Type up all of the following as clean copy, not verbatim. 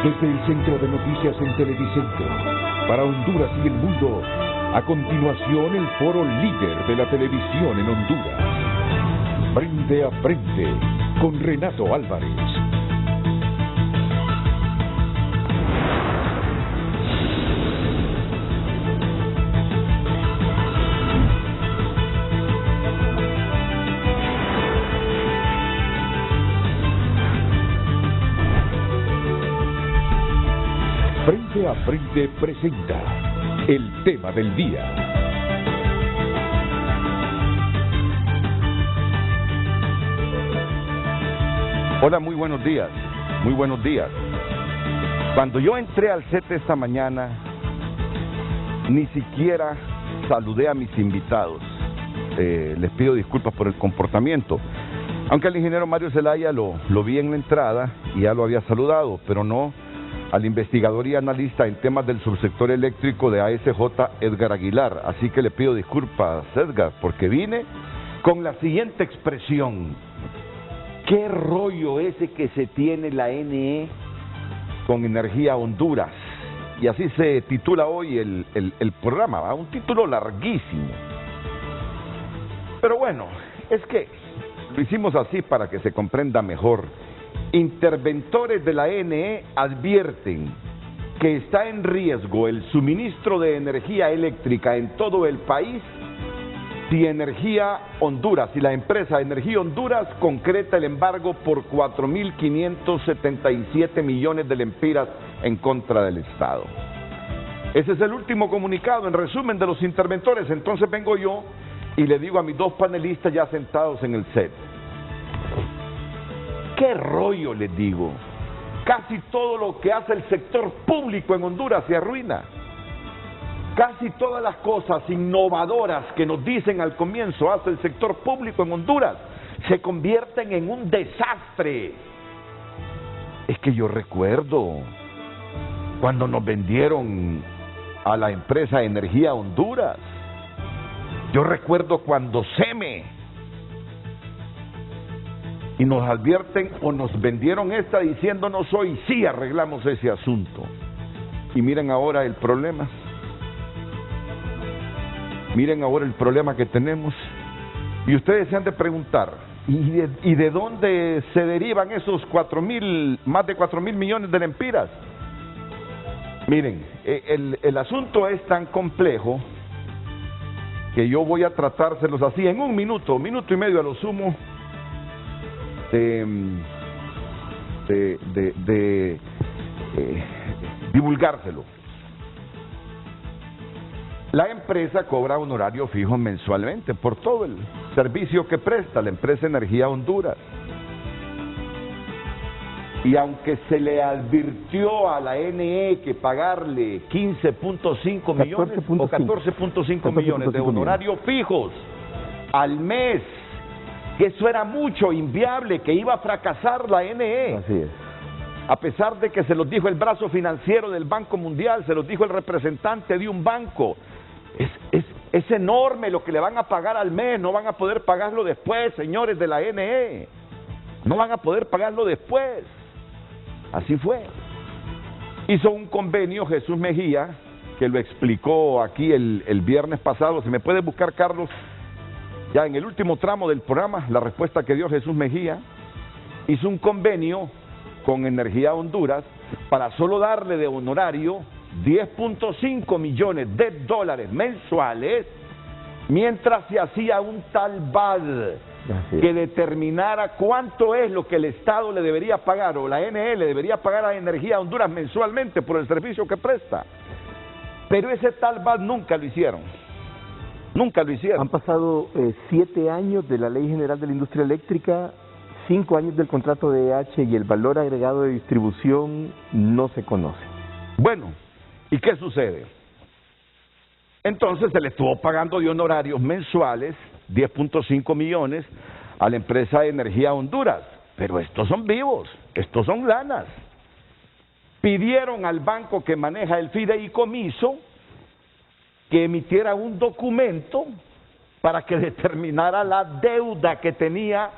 Desde el Centro de Noticias en Televicentro, para Honduras y el mundo, a continuación el foro líder de la televisión en Honduras. Frente a Frente, con Renato Álvarez. Frente a Frente presenta el tema del día. Hola, muy buenos días, muy buenos días. Cuando yo entré al set esta mañana, ni siquiera saludé a mis invitados. Les pido disculpas por el comportamiento. Aunque al ingeniero Mario Zelaya lo vi en la entrada y ya lo había saludado, pero no al investigador y analista en temas del subsector eléctrico de ASJ, Edgar Aguilar. Así que le pido disculpas, Edgar, porque vine con la siguiente expresión: ¿qué rollo ese que se tiene la NE con Energía Honduras? Y así se titula hoy el programa, ¿va? Un título larguísimo. Pero bueno, es que lo hicimos así para que se comprenda mejor. Interventores de la NE advierten que está en riesgo el suministro de energía eléctrica en todo el país si Energía Honduras, si la empresa Energía Honduras concreta el embargo por 4.577 millones de lempiras en contra del Estado. Ese es el último comunicado, en resumen, de los interventores. Entonces vengo yo y le digo a mis dos panelistas ya sentados en el set: ¿qué rollo, les digo? Casi todo lo que hace el sector público en Honduras se arruina. Casi todas las cosas innovadoras que nos dicen al comienzo hace el sector público en Honduras se convierten en un desastre. Es que yo recuerdo cuando nos vendieron a la empresa Energía Honduras. Yo recuerdo cuando SEME, y nos advierten o nos vendieron esta diciéndonos hoy sí arreglamos ese asunto. Y miren ahora el problema. Miren ahora el problema que tenemos. Y ustedes se han de preguntar, ¿y de dónde se derivan esos más de 4.000 millones de lempiras? Miren, el asunto es tan complejo que yo voy a tratárselos así en un minuto y medio a lo sumo, divulgárselo. La empresa cobra honorario fijo mensualmente por todo el servicio que presta la empresa Energía Honduras. Y aunque se le advirtió a la NE que pagarle 15.5 millones o 14.5 millones de honorarios fijos al mes, que eso era mucho, inviable, que iba a fracasar la NE. Así es. A pesar de que se los dijo el brazo financiero del Banco Mundial, se los dijo el representante de un banco. Es enorme lo que le van a pagar al mes, no van a poder pagarlo después, señores de la NE. No van a poder pagarlo después. Así fue. Hizo un convenio Jesús Mejía, que lo explicó aquí el viernes pasado. Si me puede buscar, Carlos, ya en el último tramo del programa, la respuesta que dio Jesús Mejía. Hizo un convenio con Energía Honduras para solo darle de honorario 10.5 millones de dólares mensuales, mientras se hacía un tal BAD que determinara cuánto es lo que el Estado le debería pagar, o la NE le debería pagar a Energía Honduras mensualmente por el servicio que presta. Pero ese tal BAD nunca lo hicieron. Nunca lo hicieron. Han pasado 7 años de la Ley General de la Industria Eléctrica, 5 años del contrato de EH y el valor agregado de distribución no se conoce. Bueno, ¿y qué sucede? Entonces se le estuvo pagando de honorarios mensuales 10.5 millones a la empresa Energía Honduras. Pero estos son vivos, estos son lanas. Pidieron al banco que maneja el fideicomiso que emitiera un documento para que determinara la deuda que tenía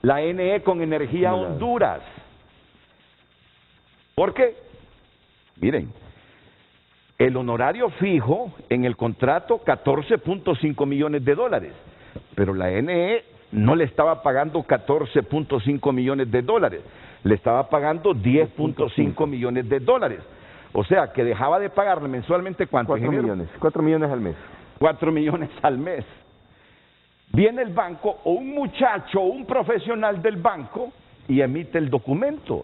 la NE con Energía Honduras. ¿Por qué? Miren, el honorario fijo en el contrato, 14.5 millones de dólares, pero la NE no le estaba pagando 14.5 millones de dólares, le estaba pagando 10.5 millones de dólares. O sea, que dejaba de pagarle mensualmente, ¿cuánto? 4 millones, 4 millones al mes. 4 millones al mes. Viene el banco o un muchacho o un profesional del banco y emite el documento.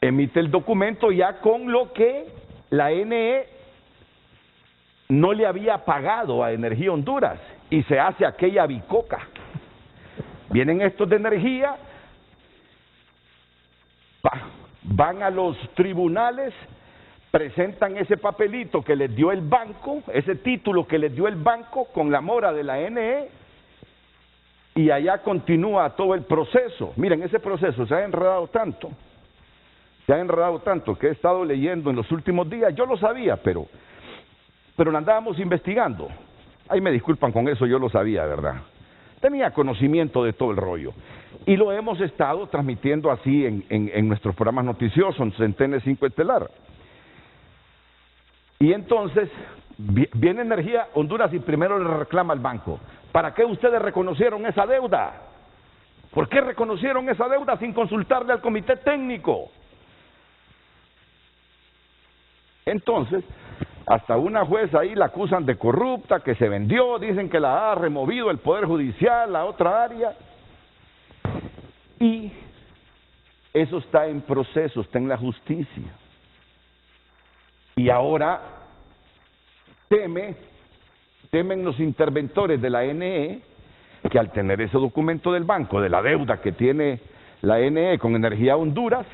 Emite el documento ya con lo que la NE no le había pagado a Energía Honduras y se hace aquella bicoca. Vienen estos de energía, van a los tribunales, presentan ese papelito que les dio el banco, ese título que les dio el banco con la mora de la NE, y allá continúa todo el proceso. Miren, ese proceso se ha enredado tanto que he estado leyendo en los últimos días. Yo lo sabía, pero lo andábamos investigando. Ahí me disculpan con eso, yo lo sabía, ¿verdad? Tenía conocimiento de todo el rollo. Y lo hemos estado transmitiendo así en nuestros programas noticiosos, en TN5 Estelar. Y entonces, viene Energía Honduras y primero le reclama al banco. ¿Para qué ustedes reconocieron esa deuda? ¿Por qué reconocieron esa deuda sin consultarle al comité técnico? Entonces, hasta una jueza ahí la acusan de corrupta, que se vendió, dicen que la ha removido el Poder Judicial, la otra área. Y eso está en proceso, está en la justicia. Y ahora temen los interventores de la NE que al tener ese documento del banco, de la deuda que tiene la NE con Energía Honduras,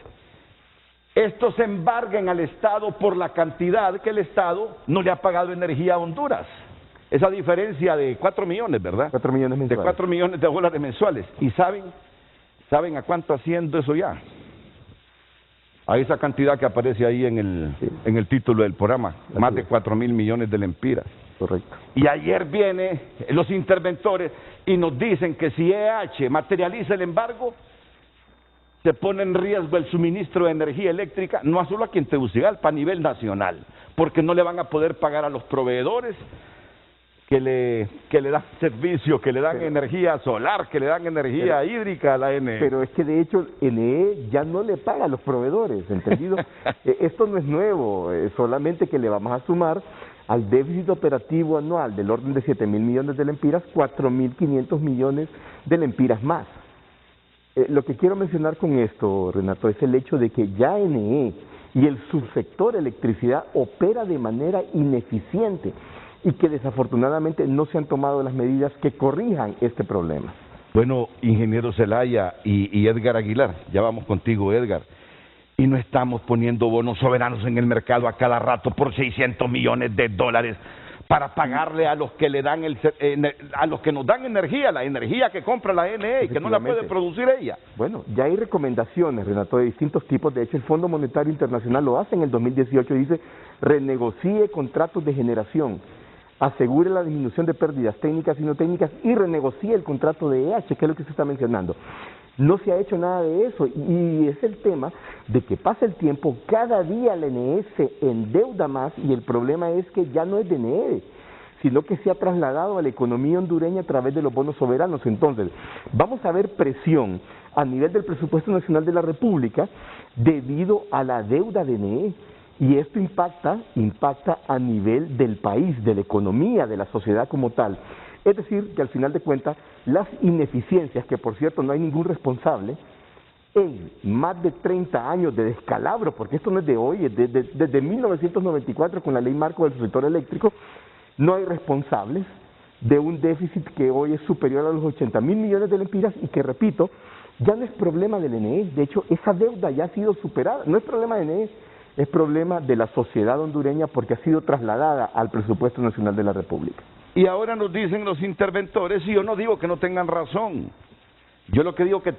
estos embarguen al Estado por la cantidad que el Estado no le ha pagado Energía a Honduras. Esa diferencia de 4 millones, ¿verdad? 4 millones mensuales. De 4 millones de dólares mensuales. ¿Y saben a cuánto haciendo eso ya? A esa cantidad que aparece ahí en el título del programa, más de 4.000 millones de lempiras. Correcto. Y ayer vienen los interventores y nos dicen que si EH materializa el embargo, se pone en riesgo el suministro de energía eléctrica, no solo aquí en Tegucigalpa, a nivel nacional, porque no le van a poder pagar a los proveedores que le dan servicio, que le dan energía solar, que le dan energía hídrica a la NE. Pero es que de hecho NE ya no le paga a los proveedores, ¿entendido? Esto no es nuevo, solamente que le vamos a sumar al déficit operativo anual del orden de 7.000 millones de lempiras, 4.500 millones de lempiras más. Lo que quiero mencionar con esto, Renato, es el hecho de que ya NE y el subsector electricidad opera de manera ineficiente y que desafortunadamente no se han tomado las medidas que corrijan este problema. Bueno, ingeniero Zelaya y Edgar Aguilar, ya vamos contigo, Edgar, y no estamos poniendo bonos soberanos en el mercado a cada rato por 600 millones de dólares para pagarle a los que le dan a los que nos dan energía, la energía que compra la NE y que no la puede producir ella. Bueno, ya hay recomendaciones, Renato, de distintos tipos. De hecho, el Fondo Monetario Internacional lo hace en el 2018, dice: renegocie contratos de generación, asegure la disminución de pérdidas técnicas y no técnicas y renegocie el contrato de EH, que es lo que se está mencionando. No se ha hecho nada de eso y es el tema de que pasa el tiempo, cada día la NE se endeuda más y el problema es que ya no es de NE, sino que se ha trasladado a la economía hondureña a través de los bonos soberanos. Entonces, vamos a ver presión a nivel del presupuesto nacional de la República debido a la deuda de NE. Y esto impacta a nivel del país, de la economía, de la sociedad como tal. Es decir, que al final de cuentas, las ineficiencias, que por cierto no hay ningún responsable, en más de 30 años de descalabro, porque esto no es de hoy, es desde 1994 con la ley marco del sector eléctrico, no hay responsables de un déficit que hoy es superior a los 80.000 millones de lempiras y que, repito, ya no es problema del NE. De hecho, esa deuda ya ha sido superada, no es problema del NE, es problema de la sociedad hondureña porque ha sido trasladada al presupuesto nacional de la República. Y ahora nos dicen los interventores, y yo no digo que no tengan razón, yo lo que digo que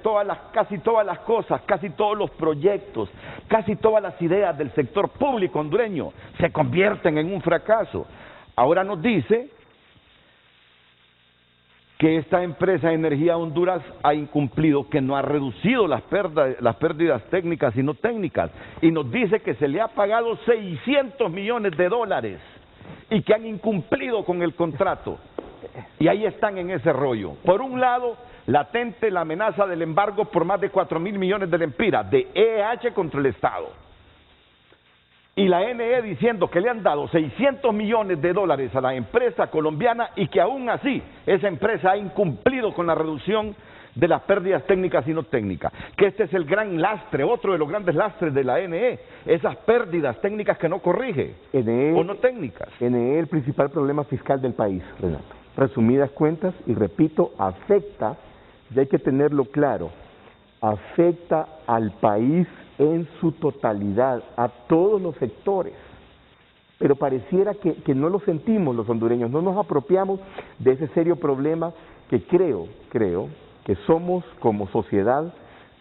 casi todas las cosas, casi todos los proyectos, casi todas las ideas del sector público hondureño se convierten en un fracaso. Ahora nos dice que esta empresa Energía Honduras ha incumplido, que no ha reducido las pérdidas técnicas y no técnicas, y nos dice que se le ha pagado 600 millones de dólares y que han incumplido con el contrato. Y ahí están en ese rollo. Por un lado, latente la amenaza del embargo por más de 4.000 millones de lempiras de EH contra el Estado. Y la NE diciendo que le han dado 600 millones de dólares a la empresa colombiana y que aún así esa empresa ha incumplido con la reducción de las pérdidas técnicas y no técnicas. Que este es el gran lastre, otro de los grandes lastres de la NE, esas pérdidas técnicas que no corrige, o no técnicas. NE es el principal problema fiscal del país, Renato. Resumidas cuentas, y repito, afecta, y hay que tenerlo claro, afecta al país en su totalidad, a todos los sectores, pero pareciera que no lo sentimos los hondureños, no nos apropiamos de ese serio problema que creo que somos como sociedad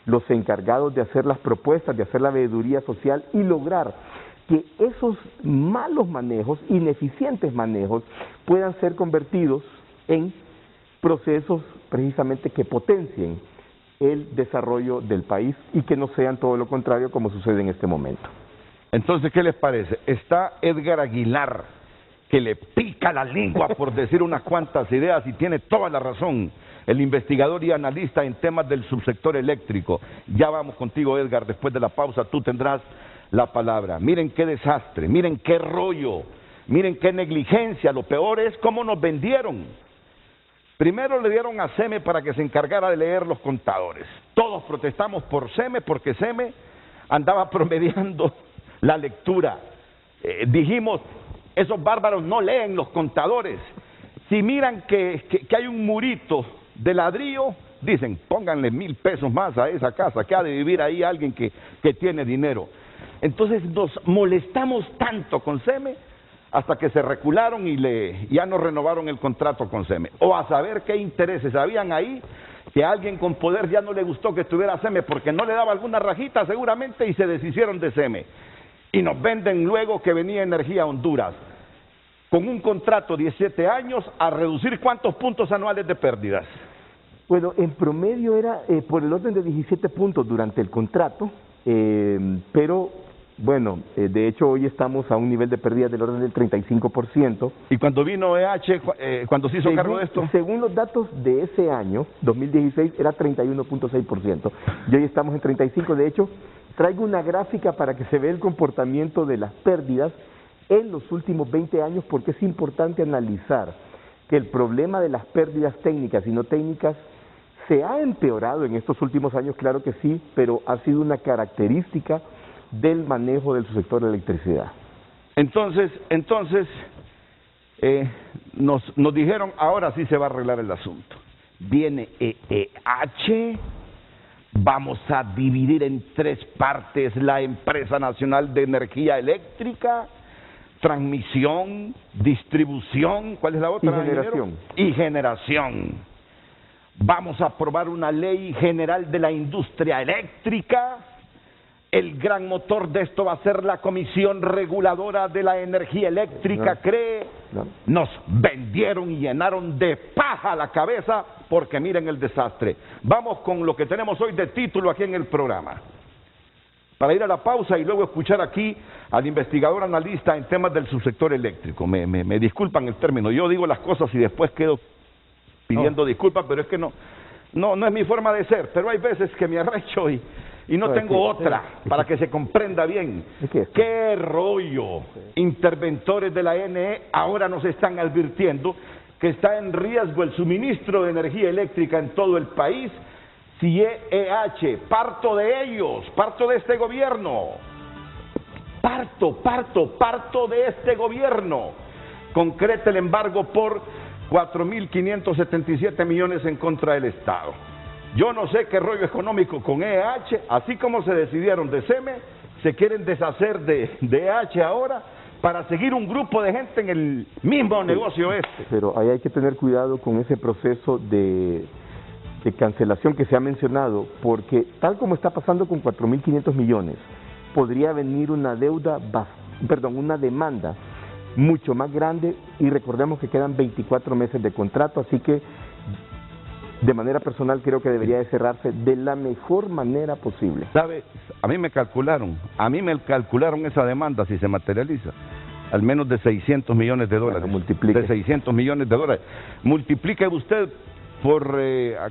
los encargados de hacer las propuestas, de hacer la veeduría social y lograr que esos malos manejos, ineficientes manejos, puedan ser convertidos en procesos precisamente que potencien el desarrollo del país y que no sean todo lo contrario como sucede en este momento. Entonces, ¿qué les parece? Está Edgar Aguilar, que le pica la lengua por decir unas cuantas ideas y tiene toda la razón, el investigador y analista en temas del subsector eléctrico. Ya vamos contigo, Edgar, después de la pausa tú tendrás la palabra. Miren qué desastre, miren qué rollo, miren qué negligencia, lo peor es cómo nos vendieron. Primero le dieron a SEME para que se encargara de leer los contadores. Todos protestamos por SEME porque SEME andaba promediando la lectura. Dijimos, esos bárbaros no leen los contadores. Si miran que hay un murito de ladrillo, dicen, pónganle 1,000 pesos más a esa casa, que ha de vivir ahí alguien que tiene dinero. Entonces nos molestamos tanto con SEME hasta que se recularon y ya no renovaron el contrato con SEME. O a saber qué intereses habían ahí, que a alguien con poder ya no le gustó que estuviera SEME porque no le daba alguna rajita seguramente y se deshicieron de SEME. Y nos venden luego que venía Energía Honduras con un contrato de 17 años a reducir ¿cuántos puntos anuales de pérdidas? Bueno, en promedio era por el orden de 17 puntos durante el contrato, pero bueno, de hecho hoy estamos a un nivel de pérdida del orden del 35%. ¿Y cuando vino EH, cuando se hizo cargo de esto? Según los datos de ese año, 2016, era 31.6%. Y hoy estamos en 35%. De hecho, traigo una gráfica para que se vea el comportamiento de las pérdidas en los últimos 20 años, porque es importante analizar que el problema de las pérdidas técnicas y no técnicas se ha empeorado en estos últimos años, claro que sí, pero ha sido una característica del manejo del subsector de electricidad. Entonces nos dijeron, ahora sí se va a arreglar el asunto. Viene EEH, vamos a dividir en 3 partes la empresa nacional de energía eléctrica, transmisión, distribución, ¿cuál es la otra? Y generación. Y generación. Vamos a aprobar una ley general de la industria eléctrica. El gran motor de esto va a ser la Comisión Reguladora de la Energía Eléctrica, Nos vendieron y llenaron de paja la cabeza porque miren el desastre. Vamos con lo que tenemos hoy de título aquí en el programa. Para ir a la pausa y luego escuchar aquí al investigador analista en temas del subsector eléctrico. Me disculpan el término, yo digo las cosas y después quedo pidiendo disculpas, pero es que no es mi forma de ser, pero hay veces que me arrecho y no tengo otra para que se comprenda bien. ¿Qué rollo? Interventores de la NE ahora nos están advirtiendo que está en riesgo el suministro de energía eléctrica en todo el país si EH, parto de ellos, parto de este gobierno, parto de este gobierno, concreta el embargo por 4.577 millones en contra del Estado. Yo no sé qué rollo económico con EH, así como se decidieron de SEME, se quieren deshacer de EH ahora para seguir un grupo de gente en el mismo negocio este. Pero ahí hay que tener cuidado con ese proceso de cancelación que se ha mencionado, porque tal como está pasando con 4.500 millones, podría venir una una demanda mucho más grande, y recordemos que quedan 24 meses de contrato, así que de manera personal creo que debería de cerrarse de la mejor manera posible. ¿Sabe? A mí me calcularon esa demanda, si se materializa, al menos de 600 millones de dólares. Bueno, multiplique. De 600 millones de dólares. Multiplique usted por,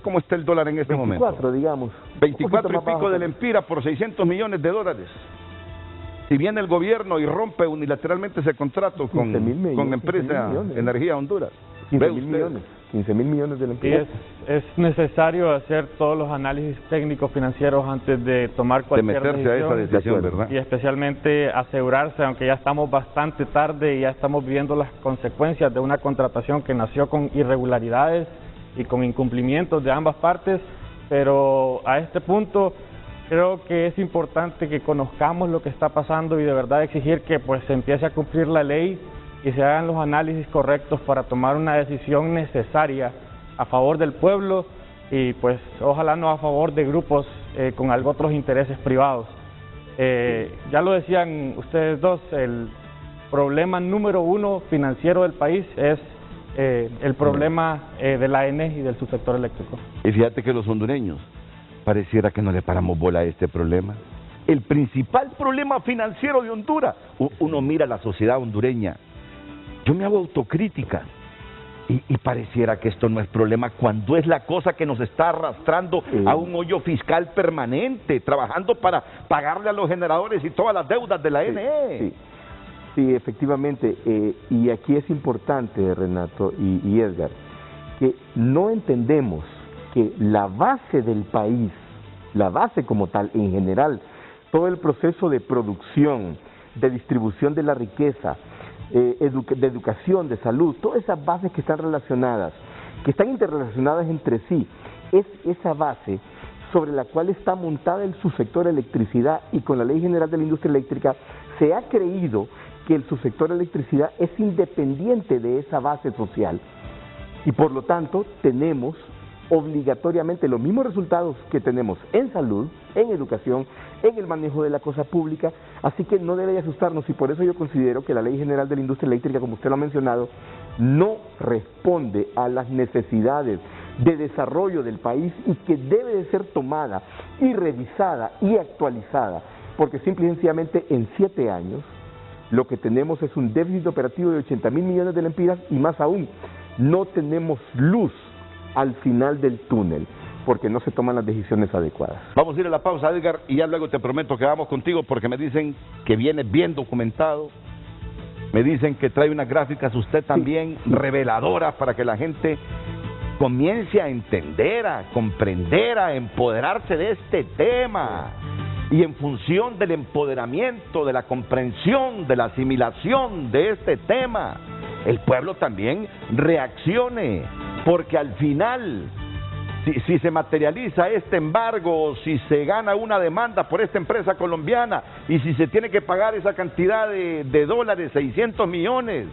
¿cómo está el dólar en este 24, momento? digamos. 24 y pico del Empira por 600 millones de dólares. Si viene el gobierno y rompe unilateralmente ese contrato con Empresa Energía Honduras. 15.000 millones. 15.000 millones del Empira. Es necesario hacer todos los análisis técnicos financieros antes de tomar cualquier decisión. De meterse a esa decisión, ¿verdad? Y especialmente asegurarse, aunque ya estamos bastante tarde y ya estamos viviendo las consecuencias de una contratación que nació con irregularidades y con incumplimientos de ambas partes, pero a este punto creo que es importante que conozcamos lo que está pasando y de verdad exigir que pues se empiece a cumplir la ley y se hagan los análisis correctos para tomar una decisión necesaria a favor del pueblo y pues ojalá no a favor de grupos con otros intereses privados. Ya lo decían ustedes dos, el problema número uno financiero del país es el problema de la ANE y del subsector eléctrico. Y fíjate que los hondureños pareciera que no le paramos bola a este problema. El principal problema financiero de Honduras, uno mira la sociedad hondureña. Yo me hago autocrítica y pareciera que esto no es problema cuando es la cosa que nos está arrastrando a un hoyo fiscal permanente, trabajando para pagarle a los generadores y todas las deudas de la NE. Sí, efectivamente, y aquí es importante, Renato y Edgar, que no entendemos que la base del país, la base como tal, en general, todo el proceso de producción, de distribución de la riqueza, de educación, de salud, todas esas bases que están relacionadas, que están interrelacionadas entre sí, es esa base sobre la cual está montada el subsector electricidad y con la Ley General de la Industria Eléctrica se ha creído que el subsector electricidad es independiente de esa base social y por lo tanto tenemos obligatoriamente los mismos resultados que tenemos en salud, en educación, en el manejo de la cosa pública, así que no debe asustarnos y por eso yo considero que la Ley General de la Industria Eléctrica, como usted lo ha mencionado, no responde a las necesidades de desarrollo del país y que debe de ser tomada y revisada y actualizada, porque simple y sencillamente en 7 años lo que tenemos es un déficit operativo de 80.000 millones de lempiras y más aún, no tenemos luz al final del túnel, porque no se toman las decisiones adecuadas. Vamos a ir a la pausa, Edgar, y ya luego te prometo que vamos contigo porque me dicen que viene bien documentado, me dicen que trae unas gráficas usted también reveladoras para que la gente comience a entender, a comprender, a empoderarse de este tema. Y en función del empoderamiento, de la comprensión, de la asimilación de este tema, el pueblo también reaccione, porque al final, si se materializa este embargo, si se gana una demanda por esta empresa colombiana y si se tiene que pagar esa cantidad de dólares, 600 millones,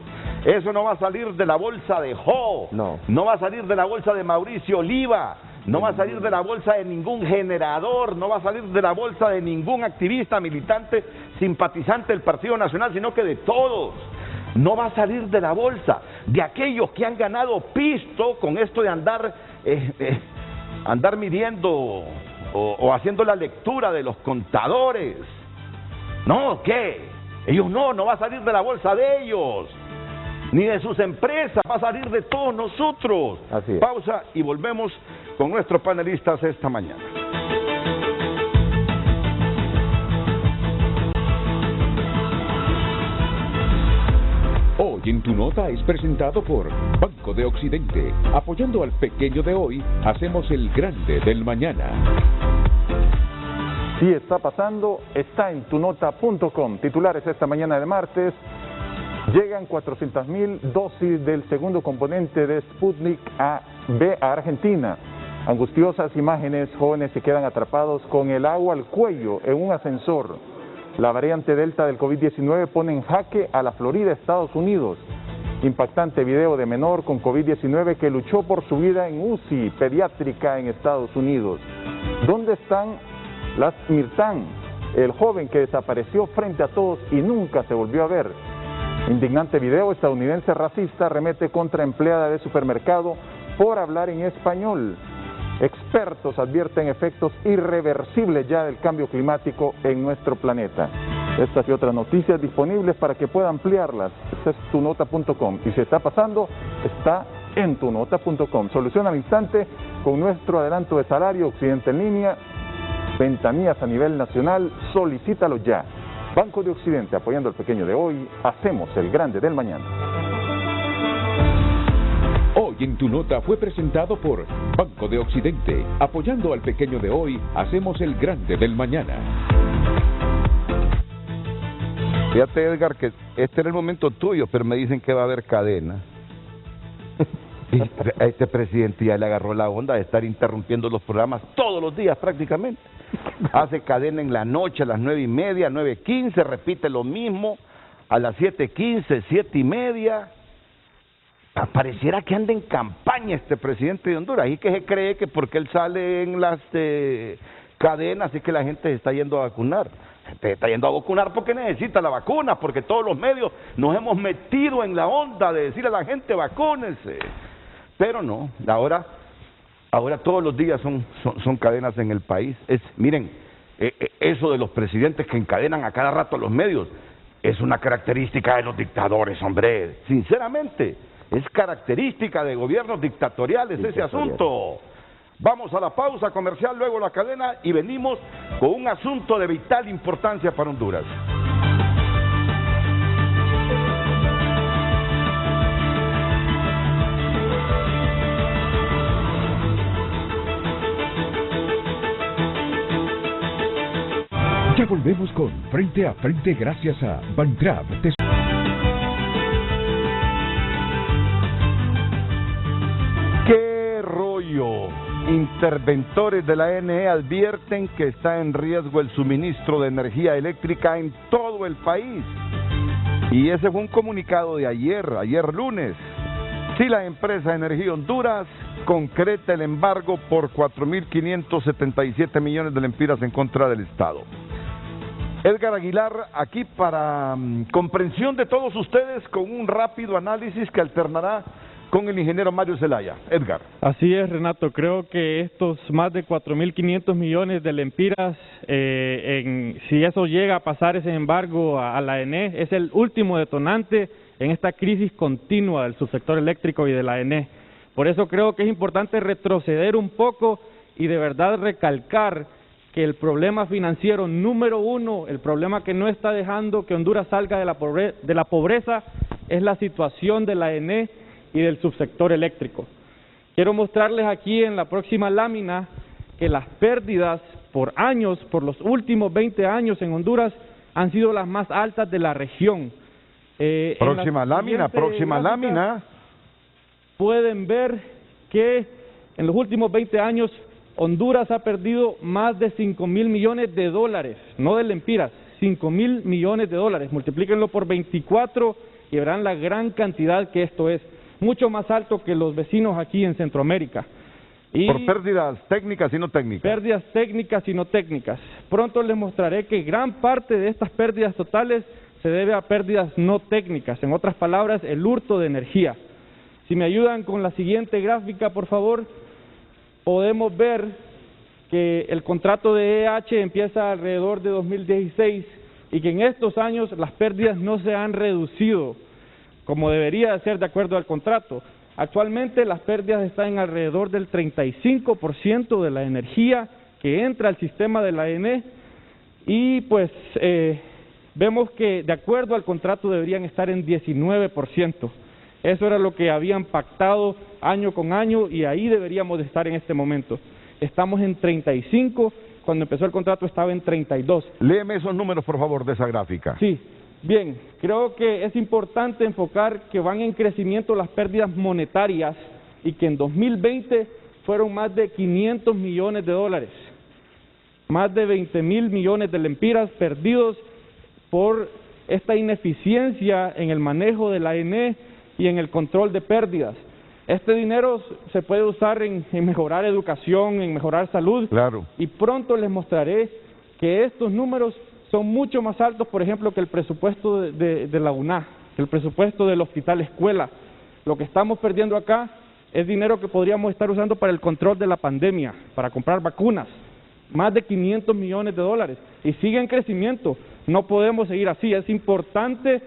eso no va a salir de la bolsa de Jo, no va a salir de la bolsa de Mauricio Oliva, no va a salir de la bolsa de ningún generador, no va a salir de la bolsa de ningún activista, militante, simpatizante del Partido Nacional, sino que de todos. No va a salir de la bolsa de aquellos que han ganado pisto con esto de andar midiendo o haciendo la lectura de los contadores. No, ¿qué? Ellos no va a salir de la bolsa de ellos, ni de sus empresas, va a salir de todos nosotros. Así es. Pausa y volvemos con nuestros panelistas esta mañana. Hoy en Tu Nota es presentado por Banco de Occidente. Apoyando al pequeño de hoy, hacemos el grande del mañana. Sí está pasando, está en tunota.com. Titulares esta mañana de martes. Llegan 400.000 dosis del segundo componente de Sputnik V a Argentina. Angustiosas imágenes, jóvenes se quedan atrapados con el agua al cuello en un ascensor. La variante Delta del COVID-19 pone en jaque a la Florida, Estados Unidos. Impactante video de menor con COVID-19 que luchó por su vida en UCI pediátrica en Estados Unidos. ¿Dónde están las Mirtán? El joven que desapareció frente a todos y nunca se volvió a ver. Indignante video estadounidense racista remete contra empleada de supermercado por hablar en español. Expertos advierten efectos irreversibles ya del cambio climático en nuestro planeta. Estas y otras noticias disponibles para que pueda ampliarlas. Este es tunota.com. Y si está pasando, está en tunota.com. Solución al instante con nuestro adelanto de salario, Occidente en línea, ventanillas a nivel nacional, solicítalo ya. Banco de Occidente, apoyando al pequeño de hoy, hacemos el grande del mañana. Hoy en Tu Nota fue presentado por Banco de Occidente. Apoyando al pequeño de hoy, hacemos el grande del mañana. Fíjate, Edgar, que este era el momento tuyo, pero me dicen que va a haber cadena. Y a este presidente ya le agarró la onda de estar interrumpiendo los programas todos los días prácticamente. Hace cadena en la noche a las 9:30, 9:15, repite lo mismo, a las 7:15, 7:30. Pareciera que anda en campaña este presidente de Honduras, y que se cree que porque él sale en las cadenas es que la gente se está yendo a vacunar. La gente se está yendo a vacunar porque necesita la vacuna, porque todos los medios nos hemos metido en la onda de decir a la gente vacúnense. Pero no, ahora todos los días son cadenas en el país. Miren, eso de los presidentes que encadenan a cada rato a los medios es una característica de los dictadores, hombre. Sinceramente, es característica de gobiernos dictatoriales ese asunto. Vamos a la pausa comercial, luego la cadena, y venimos con un asunto de vital importancia para Honduras. Ya volvemos con Frente a Frente gracias a Bantrap. ¡Qué rollo! Interventores de la ANE advierten que está en riesgo el suministro de energía eléctrica en todo el país. Y ese fue un comunicado de ayer lunes. Si la empresa Energía Honduras concreta el embargo por 4.577 millones de lempiras en contra del Estado. Edgar Aguilar, aquí para comprensión de todos ustedes, con un rápido análisis que alternará con el ingeniero Mario Zelaya. Edgar. Así es, Renato, creo que estos más de 4.500 millones de lempiras, si eso llega a pasar ese embargo a la ENE, es el último detonante en esta crisis continua del subsector eléctrico y de la ENE. Por eso creo que es importante retroceder un poco y de verdad recalcar que el problema financiero número uno, el problema que no está dejando que Honduras salga de la pobreza, es la situación de la ENE y del subsector eléctrico. Quiero mostrarles aquí en la próxima lámina que las pérdidas por años, por los últimos 20 años en Honduras, han sido las más altas de la región. Próxima lámina. Pueden ver que en los últimos 20 años Honduras ha perdido más de 5.000 millones de dólares, no de lempiras, 5.000 millones de dólares. Multiplíquenlo por 24 y verán la gran cantidad que esto es. Mucho más alto que los vecinos aquí en Centroamérica. Y por pérdidas técnicas y no técnicas. Pérdidas técnicas y no técnicas. Pronto les mostraré que gran parte de estas pérdidas totales se debe a pérdidas no técnicas. En otras palabras, el hurto de energía. Si me ayudan con la siguiente gráfica, por favor, podemos ver que el contrato de EH empieza alrededor de 2016 y que en estos años las pérdidas no se han reducido como debería de ser de acuerdo al contrato. Actualmente las pérdidas están en alrededor del 35% de la energía que entra al sistema de la ENE y pues vemos que de acuerdo al contrato deberían estar en 19%. Eso era lo que habían pactado año con año y ahí deberíamos de estar en este momento. Estamos en 35, cuando empezó el contrato estaba en 32. Léeme esos números, por favor, de esa gráfica. Sí, bien, creo que es importante enfocar que van en crecimiento las pérdidas monetarias y que en 2020 fueron más de 500 millones de dólares. Más de 20.000 millones de lempiras perdidos por esta ineficiencia en el manejo de la ENE y en el control de pérdidas. Este dinero se puede usar en mejorar educación, en mejorar salud. Claro. Y pronto les mostraré que estos números son mucho más altos, por ejemplo, que el presupuesto de la UNA, el presupuesto del hospital escuela. Lo que estamos perdiendo acá es dinero que podríamos estar usando para el control de la pandemia, para comprar vacunas, más de 500 millones de dólares, y sigue en crecimiento. No podemos seguir así, es importante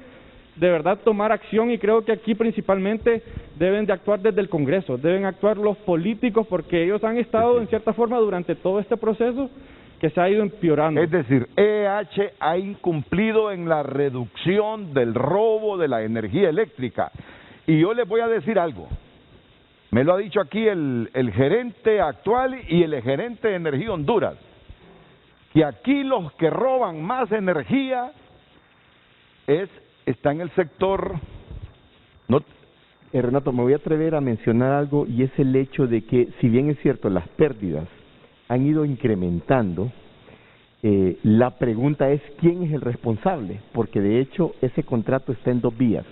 de verdad tomar acción, y creo que aquí principalmente deben de actuar desde el Congreso, deben actuar los políticos, porque ellos han estado en cierta forma durante todo este proceso que se ha ido empeorando. Es decir, EH ha incumplido en la reducción del robo de la energía eléctrica. Y yo les voy a decir algo, me lo ha dicho aquí el gerente actual y el gerente de Energía Honduras, que aquí los que roban más energía está en el sector... Renato, me voy a atrever a mencionar algo, y es el hecho de que, si bien es cierto, las pérdidas han ido incrementando, la pregunta es ¿quién es el responsable? Porque de hecho ese contrato está en dos vías: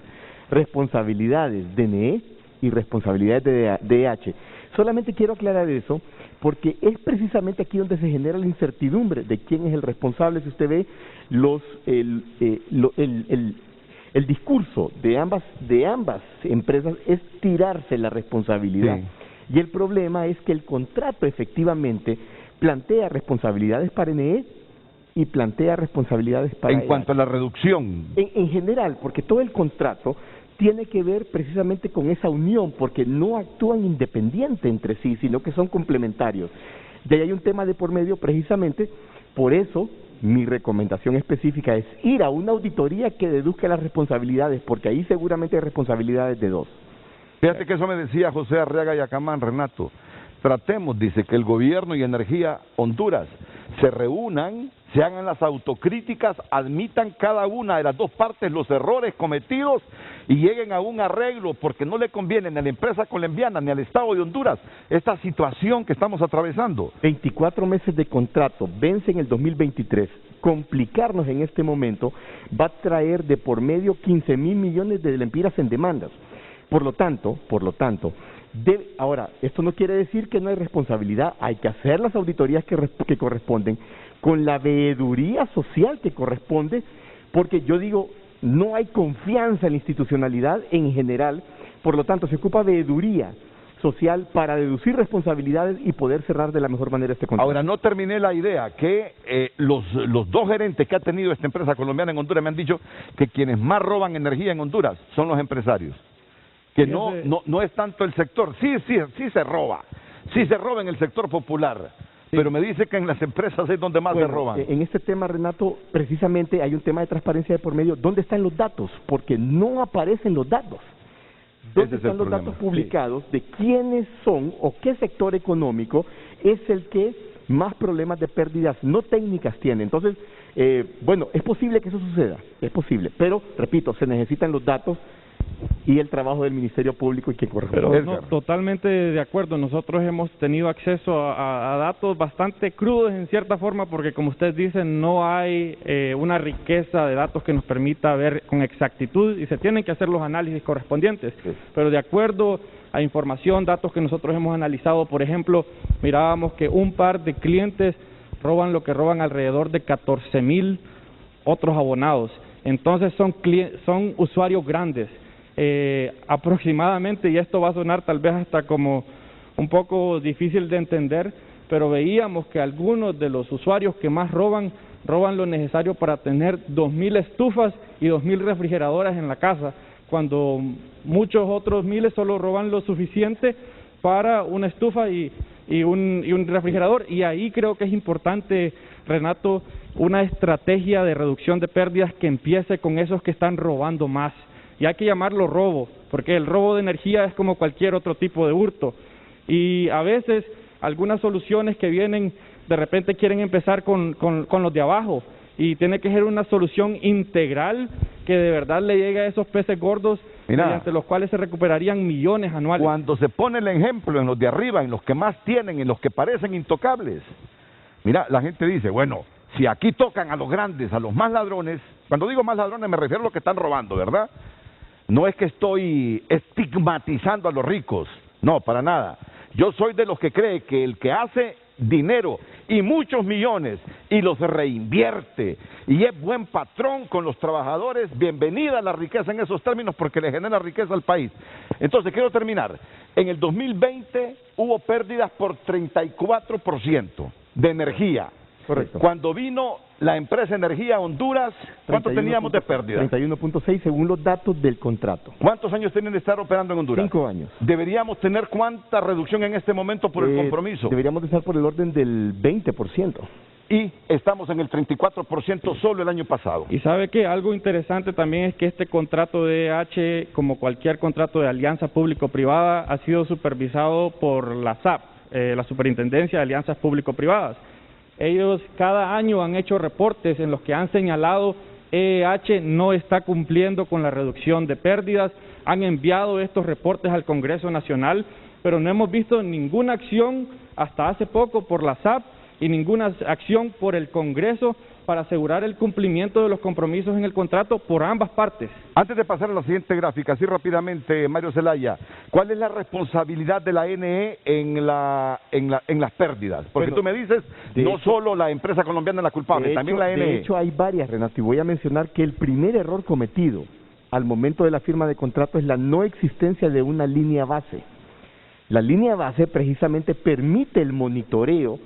responsabilidades DNE y responsabilidades de DH. Solamente quiero aclarar eso porque es precisamente aquí donde se genera la incertidumbre de quién es el responsable. Si usted ve el discurso de ambas empresas es tirarse la responsabilidad. Sí. Y el problema es que el contrato efectivamente plantea responsabilidades para NE y plantea responsabilidades para en cuanto a la reducción. En general, porque todo el contrato tiene que ver precisamente con esa unión, porque no actúan independiente entre sí, sino que son complementarios. De ahí hay un tema de por medio precisamente, por eso mi recomendación específica es ir a una auditoría que deduzca las responsabilidades, porque ahí seguramente hay responsabilidades de dos. Fíjate que eso me decía José Arriaga Yacamán, Renato. Tratemos, dice, que el gobierno y Energía Honduras se reúnan, se hagan las autocríticas, admitan cada una de las dos partes los errores cometidos y lleguen a un arreglo, porque no le conviene ni a la empresa colombiana ni al Estado de Honduras esta situación que estamos atravesando. 24 meses de contrato, vence en el 2023. Complicarnos en este momento va a traer de por medio 15.000 millones de lempiras en demandas. Por lo tanto, ahora, esto no quiere decir que no hay responsabilidad, hay que hacer las auditorías que corresponden, con la veeduría social que corresponde, porque yo digo, no hay confianza en la institucionalidad en general, por lo tanto se ocupa veeduría social para deducir responsabilidades y poder cerrar de la mejor manera este contrato. Ahora, no terminé la idea, que los dos gerentes que ha tenido esta empresa colombiana en Honduras me han dicho que quienes más roban energía en Honduras son los empresarios. Que no es tanto el sector, sí se roba en el sector popular, sí, pero me dice que en las empresas es donde más se roban. En este tema, Renato, precisamente hay un tema de transparencia de por medio. ¿Dónde están los datos? Porque no aparecen los datos. ¿Dónde están los datos publicados de quiénes son o qué sector económico es el que más problemas de pérdidas no técnicas tiene? Entonces, bueno, es posible que eso suceda, es posible, pero, repito, se necesitan los datos y el trabajo del Ministerio Público y que corresponde. Pero no, totalmente de acuerdo. Nosotros hemos tenido acceso a datos bastante crudos en cierta forma, porque como usted dice, no hay una riqueza de datos que nos permita ver con exactitud y se tienen que hacer los análisis correspondientes. Sí. Pero de acuerdo a información, datos que nosotros hemos analizado, por ejemplo, mirábamos que un par de clientes roban lo que roban alrededor de 14,000 otros abonados. Entonces son usuarios grandes. Aproximadamente, y esto va a sonar tal vez hasta como un poco difícil de entender, pero veíamos que algunos de los usuarios que más roban lo necesario para tener 2,000 estufas y 2,000 refrigeradoras en la casa, cuando muchos otros miles solo roban lo suficiente para una estufa y un refrigerador. Y ahí creo que es importante, Renato, una estrategia de reducción de pérdidas que empiece con esos que están robando más. Y hay que llamarlo robo, porque el robo de energía es como cualquier otro tipo de hurto. Y a veces algunas soluciones que vienen, de repente quieren empezar con los de abajo, y tiene que ser una solución integral que de verdad le llegue a esos peces gordos, mediante los cuales se recuperarían millones anuales. Cuando se pone el ejemplo en los de arriba, en los que más tienen, en los que parecen intocables, mira, la gente dice, bueno, si aquí tocan a los grandes, a los más ladrones, cuando digo más ladrones me refiero a los que están robando, ¿verdad? No es que estoy estigmatizando a los ricos, no, para nada. Yo soy de los que cree que el que hace dinero y muchos millones y los reinvierte y es buen patrón con los trabajadores, bienvenida a la riqueza en esos términos porque le genera riqueza al país. Entonces, quiero terminar. En el 2020 hubo pérdidas por 34% de energía. Correcto. Cuando vino la empresa Energía Honduras, ¿cuánto teníamos de pérdida? 31.6 según los datos del contrato. ¿Cuántos años tienen de estar operando en Honduras? 5 años. ¿Deberíamos tener cuánta reducción en este momento por el compromiso? Deberíamos de estar por el orden del 20%. Y estamos en el 34% solo el año pasado. Y sabe que algo interesante también es que este contrato de EH, como cualquier contrato de alianza público-privada, ha sido supervisado por la SAP, la Superintendencia de Alianzas Público-Privadas. Ellos cada año han hecho reportes en los que han señalado EH no está cumpliendo con la reducción de pérdidas, han enviado estos reportes al Congreso Nacional, pero no hemos visto ninguna acción hasta hace poco por la SAP y ninguna acción por el Congreso para asegurar el cumplimiento de los compromisos en el contrato por ambas partes. Antes de pasar a la siguiente gráfica, así rápidamente, Mario Zelaya, ¿cuál es la responsabilidad de la NE en las pérdidas? Porque tú me dices, no solo la empresa colombiana es la culpable, también la NE. De hecho, hay varias, Renato, y voy a mencionar que el primer error cometido al momento de la firma de contrato es la no existencia de una línea base. La línea base precisamente permite el monitoreo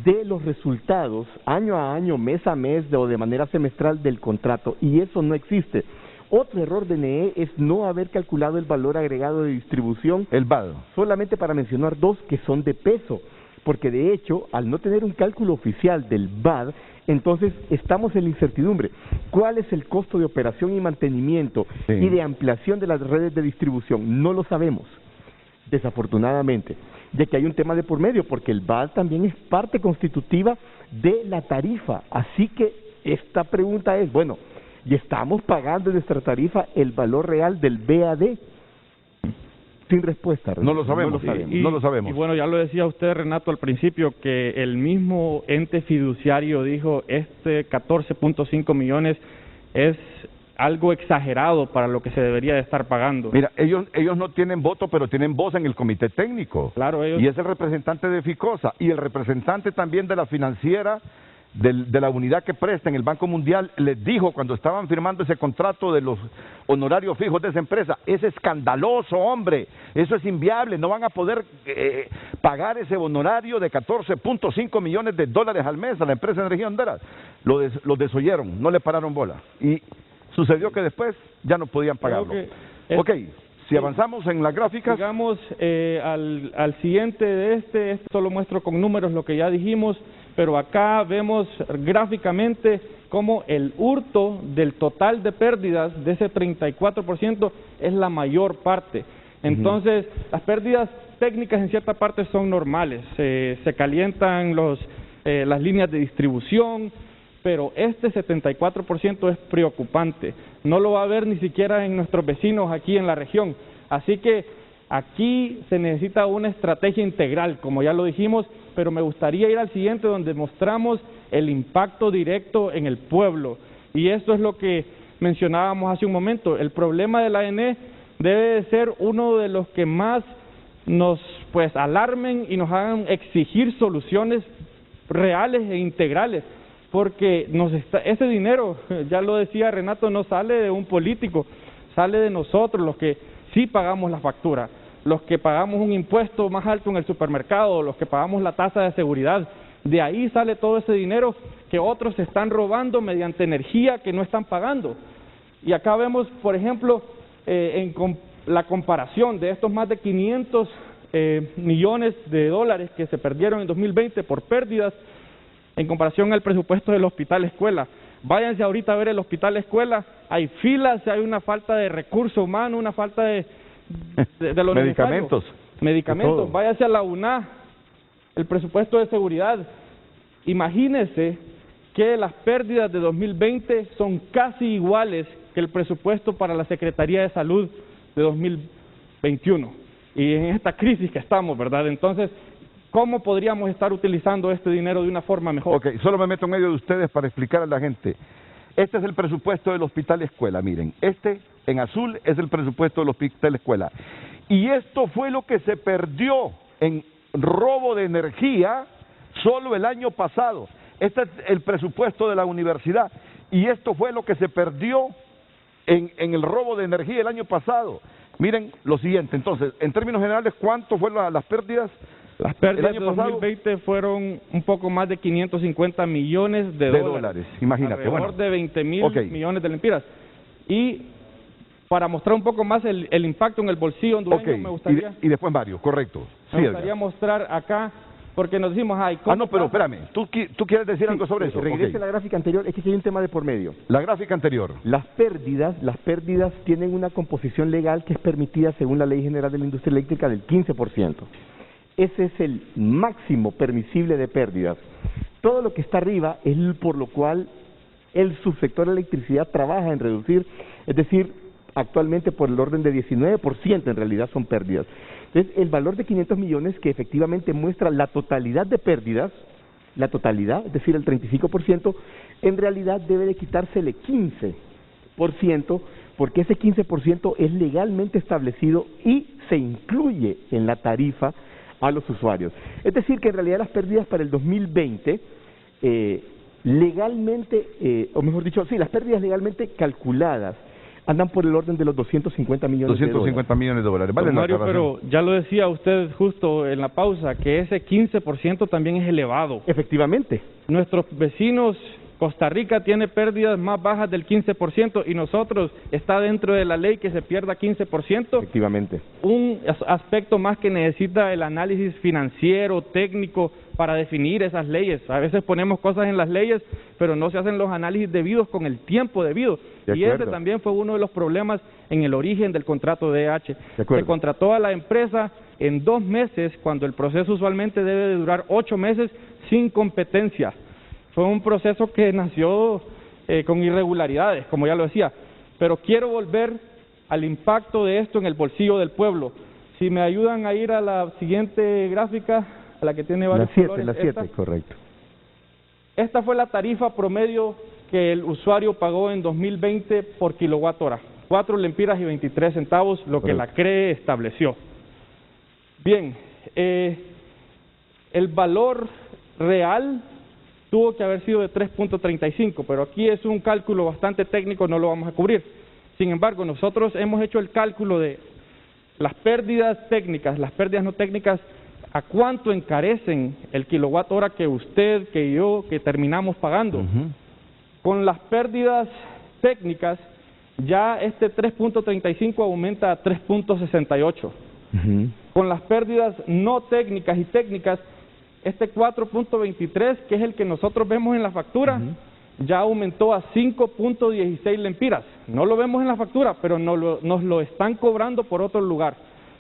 de los resultados año a año, mes a mes o de manera semestral del contrato, y eso no existe. Otro error de NE es no haber calculado el valor agregado de distribución, el VAD, solamente para mencionar dos que son de peso, porque de hecho, al no tener un cálculo oficial del VAD, entonces estamos en la incertidumbre. ¿Cuál es el costo de operación y mantenimiento y de ampliación de las redes de distribución? No lo sabemos, desafortunadamente, ya que hay un tema de por medio, porque el VAD también es parte constitutiva de la tarifa. Así que esta pregunta es, bueno, ¿y estamos pagando en nuestra tarifa el valor real del VAD? Sin respuesta, Renato. No lo sabemos, no lo sabemos. Y bueno, ya lo decía usted, Renato, al principio, que el mismo ente fiduciario dijo, 14.5 millones es algo exagerado para lo que se debería de estar pagando. Mira, ellos no tienen voto, pero tienen voz en el comité técnico. Claro, ellos... Y es el representante de FICOSA y el representante también de la financiera, de la unidad que presta en el Banco Mundial, les dijo cuando estaban firmando ese contrato de los honorarios fijos de esa empresa, es escandaloso, hombre, eso es inviable, no van a poder pagar ese honorario de 14.5 millones de dólares al mes a la empresa de Energía Honduras. Los desoyeron, no le pararon bola. Y sucedió que después ya no podían pagarlo. Ok, si avanzamos en las gráficas... Llegamos al siguiente de este solo muestro con números lo que ya dijimos, pero acá vemos gráficamente cómo el hurto del total de pérdidas de ese 34% es la mayor parte. Entonces, las pérdidas técnicas en cierta parte son normales, se calientan las líneas de distribución, pero este 74% es preocupante. No lo va a ver ni siquiera en nuestros vecinos aquí en la región. Así que aquí se necesita una estrategia integral, como ya lo dijimos, pero me gustaría ir al siguiente donde mostramos el impacto directo en el pueblo. Y esto es lo que mencionábamos hace un momento. El problema de la ANE debe de ser uno de los que más nos alarmen y nos hagan exigir soluciones reales e integrales. Porque ese dinero, ya lo decía Renato, no sale de un político, sale de nosotros, los que sí pagamos la factura, los que pagamos un impuesto más alto en el supermercado, los que pagamos la tasa de seguridad. De ahí sale todo ese dinero que otros se están robando mediante energía que no están pagando. Y acá vemos, por ejemplo, la comparación de estos más de 500 millones de dólares que se perdieron en 2020 por pérdidas, en comparación al presupuesto del Hospital Escuela. Váyanse ahorita a ver el Hospital Escuela, hay filas, hay una falta de recurso humano, una falta de los medicamentos. Medicamentos, váyanse a la UNA, el presupuesto de seguridad. Imagínense que las pérdidas de 2020 son casi iguales que el presupuesto para la Secretaría de Salud de 2021. Y en esta crisis que estamos, ¿verdad? Entonces, ¿cómo podríamos estar utilizando este dinero de una forma mejor? Ok, solo me meto en medio de ustedes para explicar a la gente. Este es el presupuesto del Hospital Escuela, miren. Este, en azul, es el presupuesto del Hospital Escuela. Y esto fue lo que se perdió en robo de energía solo el año pasado. este es el presupuesto de la universidad y esto fue lo que se perdió en el robo de energía el año pasado. Miren lo siguiente, entonces, en términos generales, ¿cuánto fueron las pérdidas? Las pérdidas el de año pasado 2020 fueron un poco más de 550 millones de dólares. Imagínate, alrededor bueno. de 20.000 Ok. millones de lempiras. Y para mostrar un poco más el impacto en el bolsillo hondureño, Ok, me gustaría, y después Mario, correcto. Sí, me Edgar. gustaría mostrar acá, porque nos decimos, ay, ¿cómo Ah, no, pero pasa? espérame, ¿tú quieres decir algo sobre eso? Regrese Ok. a la gráfica anterior, es que aquí hay un tema de por medio. La gráfica anterior. Las pérdidas tienen una composición legal que es permitida según la Ley General de la Industria Eléctrica del 15%. Ese es el máximo permisible de pérdidas. Todo lo que está arriba es por lo cual el subsector de electricidad trabaja en reducir, es decir, actualmente por el orden de 19% en realidad son pérdidas. Entonces, el valor de 500 millones que efectivamente muestra la totalidad de pérdidas, la totalidad, es decir, el 35%, en realidad debe de quitársele 15%, porque ese 15% es legalmente establecido y se incluye en la tarifa a los usuarios. Es decir, que en realidad las pérdidas para el 2020, legalmente, o mejor dicho, sí, las pérdidas legalmente calculadas, andan por el orden de los 250 millones de 250 millones de dólares. Vale, Don la Mario, aclaración. pero ya lo decía usted justo en la pausa, que ese 15% también es elevado. Efectivamente. Nuestros vecinos, Costa Rica tiene pérdidas más bajas del 15% y nosotros está dentro de la ley que se pierda 15%. Efectivamente. Un aspecto más que necesita el análisis financiero, técnico, para definir esas leyes. A veces ponemos cosas en las leyes, pero no se hacen los análisis debidos con el tiempo debido. De Y ese acuerdo. también fue uno de los problemas en el origen del contrato de EH. De acuerdo. Se contrató a la empresa en 2 meses, cuando el proceso usualmente debe de durar 8 meses sin competencia. Fue un proceso que nació con irregularidades, como ya lo decía. Pero quiero volver al impacto de esto en el bolsillo del pueblo. Si me ayudan a ir a la siguiente gráfica, a la que tiene varios colores. La 7, correcto. Esta fue la tarifa promedio que el usuario pagó en 2020 por kilowatt hora. 4 lempiras y 23 centavos, lo que la CRE estableció. Bien, el valor real tuvo que haber sido de 3.35, pero aquí es un cálculo bastante técnico, no lo vamos a cubrir. Sin embargo, nosotros hemos hecho el cálculo de las pérdidas técnicas, las pérdidas no técnicas, a cuánto encarecen el kilowatt hora que usted, que yo, que terminamos pagando. Con las pérdidas técnicas, ya este 3.35 aumenta a 3.68. Con las pérdidas no técnicas y técnicas, este 4.23, que es el que nosotros vemos en la factura, ya aumentó a 5.16 lempiras. No lo vemos en la factura, pero nos lo están cobrando por otro lugar.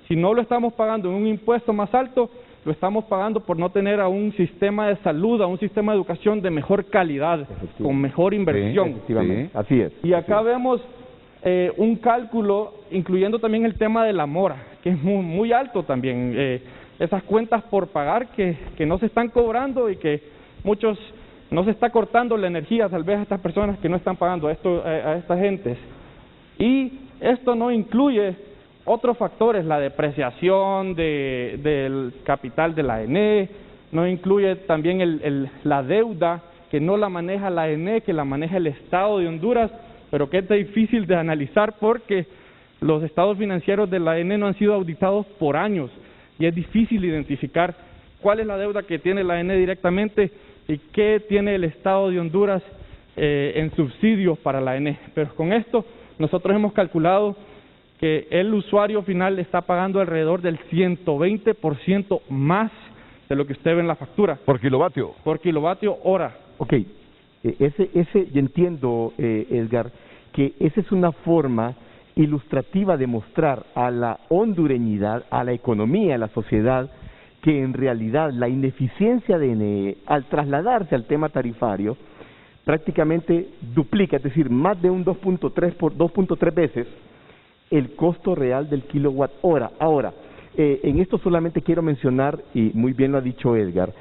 Si no lo estamos pagando en un impuesto más alto, lo estamos pagando por no tener a un sistema de salud, a un sistema de educación de mejor calidad, con mejor inversión. Efectivamente, así es. Y acá vemos un cálculo, incluyendo también el tema de la mora, que es muy, muy alto también. Esas cuentas por pagar que no se están cobrando y que muchos no se está cortando la energía tal vez a estas personas que no están pagando a estas gentes. Y esto no incluye otros factores, la depreciación del capital de la ENE, no incluye también la deuda que no la maneja la ENE, que la maneja el Estado de Honduras, pero que es difícil de analizar porque los estados financieros de la ENE no han sido auditados por años y es difícil identificar cuál es la deuda que tiene la ENE directamente y qué tiene el Estado de Honduras en subsidios para la ENE. Pero con esto nosotros hemos calculado que el usuario final está pagando alrededor del 120% más de lo que usted ve en la factura. ¿Por kilovatio? Por kilovatio hora. Ok, yo entiendo, Edgar, que esa es una forma ilustrativa de mostrar a la hondureñidad, a la economía, a la sociedad, que en realidad la ineficiencia de ENE, al trasladarse al tema tarifario, prácticamente duplica, es decir, más de un 2.3 veces el costo real del kilowatt hora. Ahora, en esto solamente quiero mencionar, y muy bien lo ha dicho Edgar,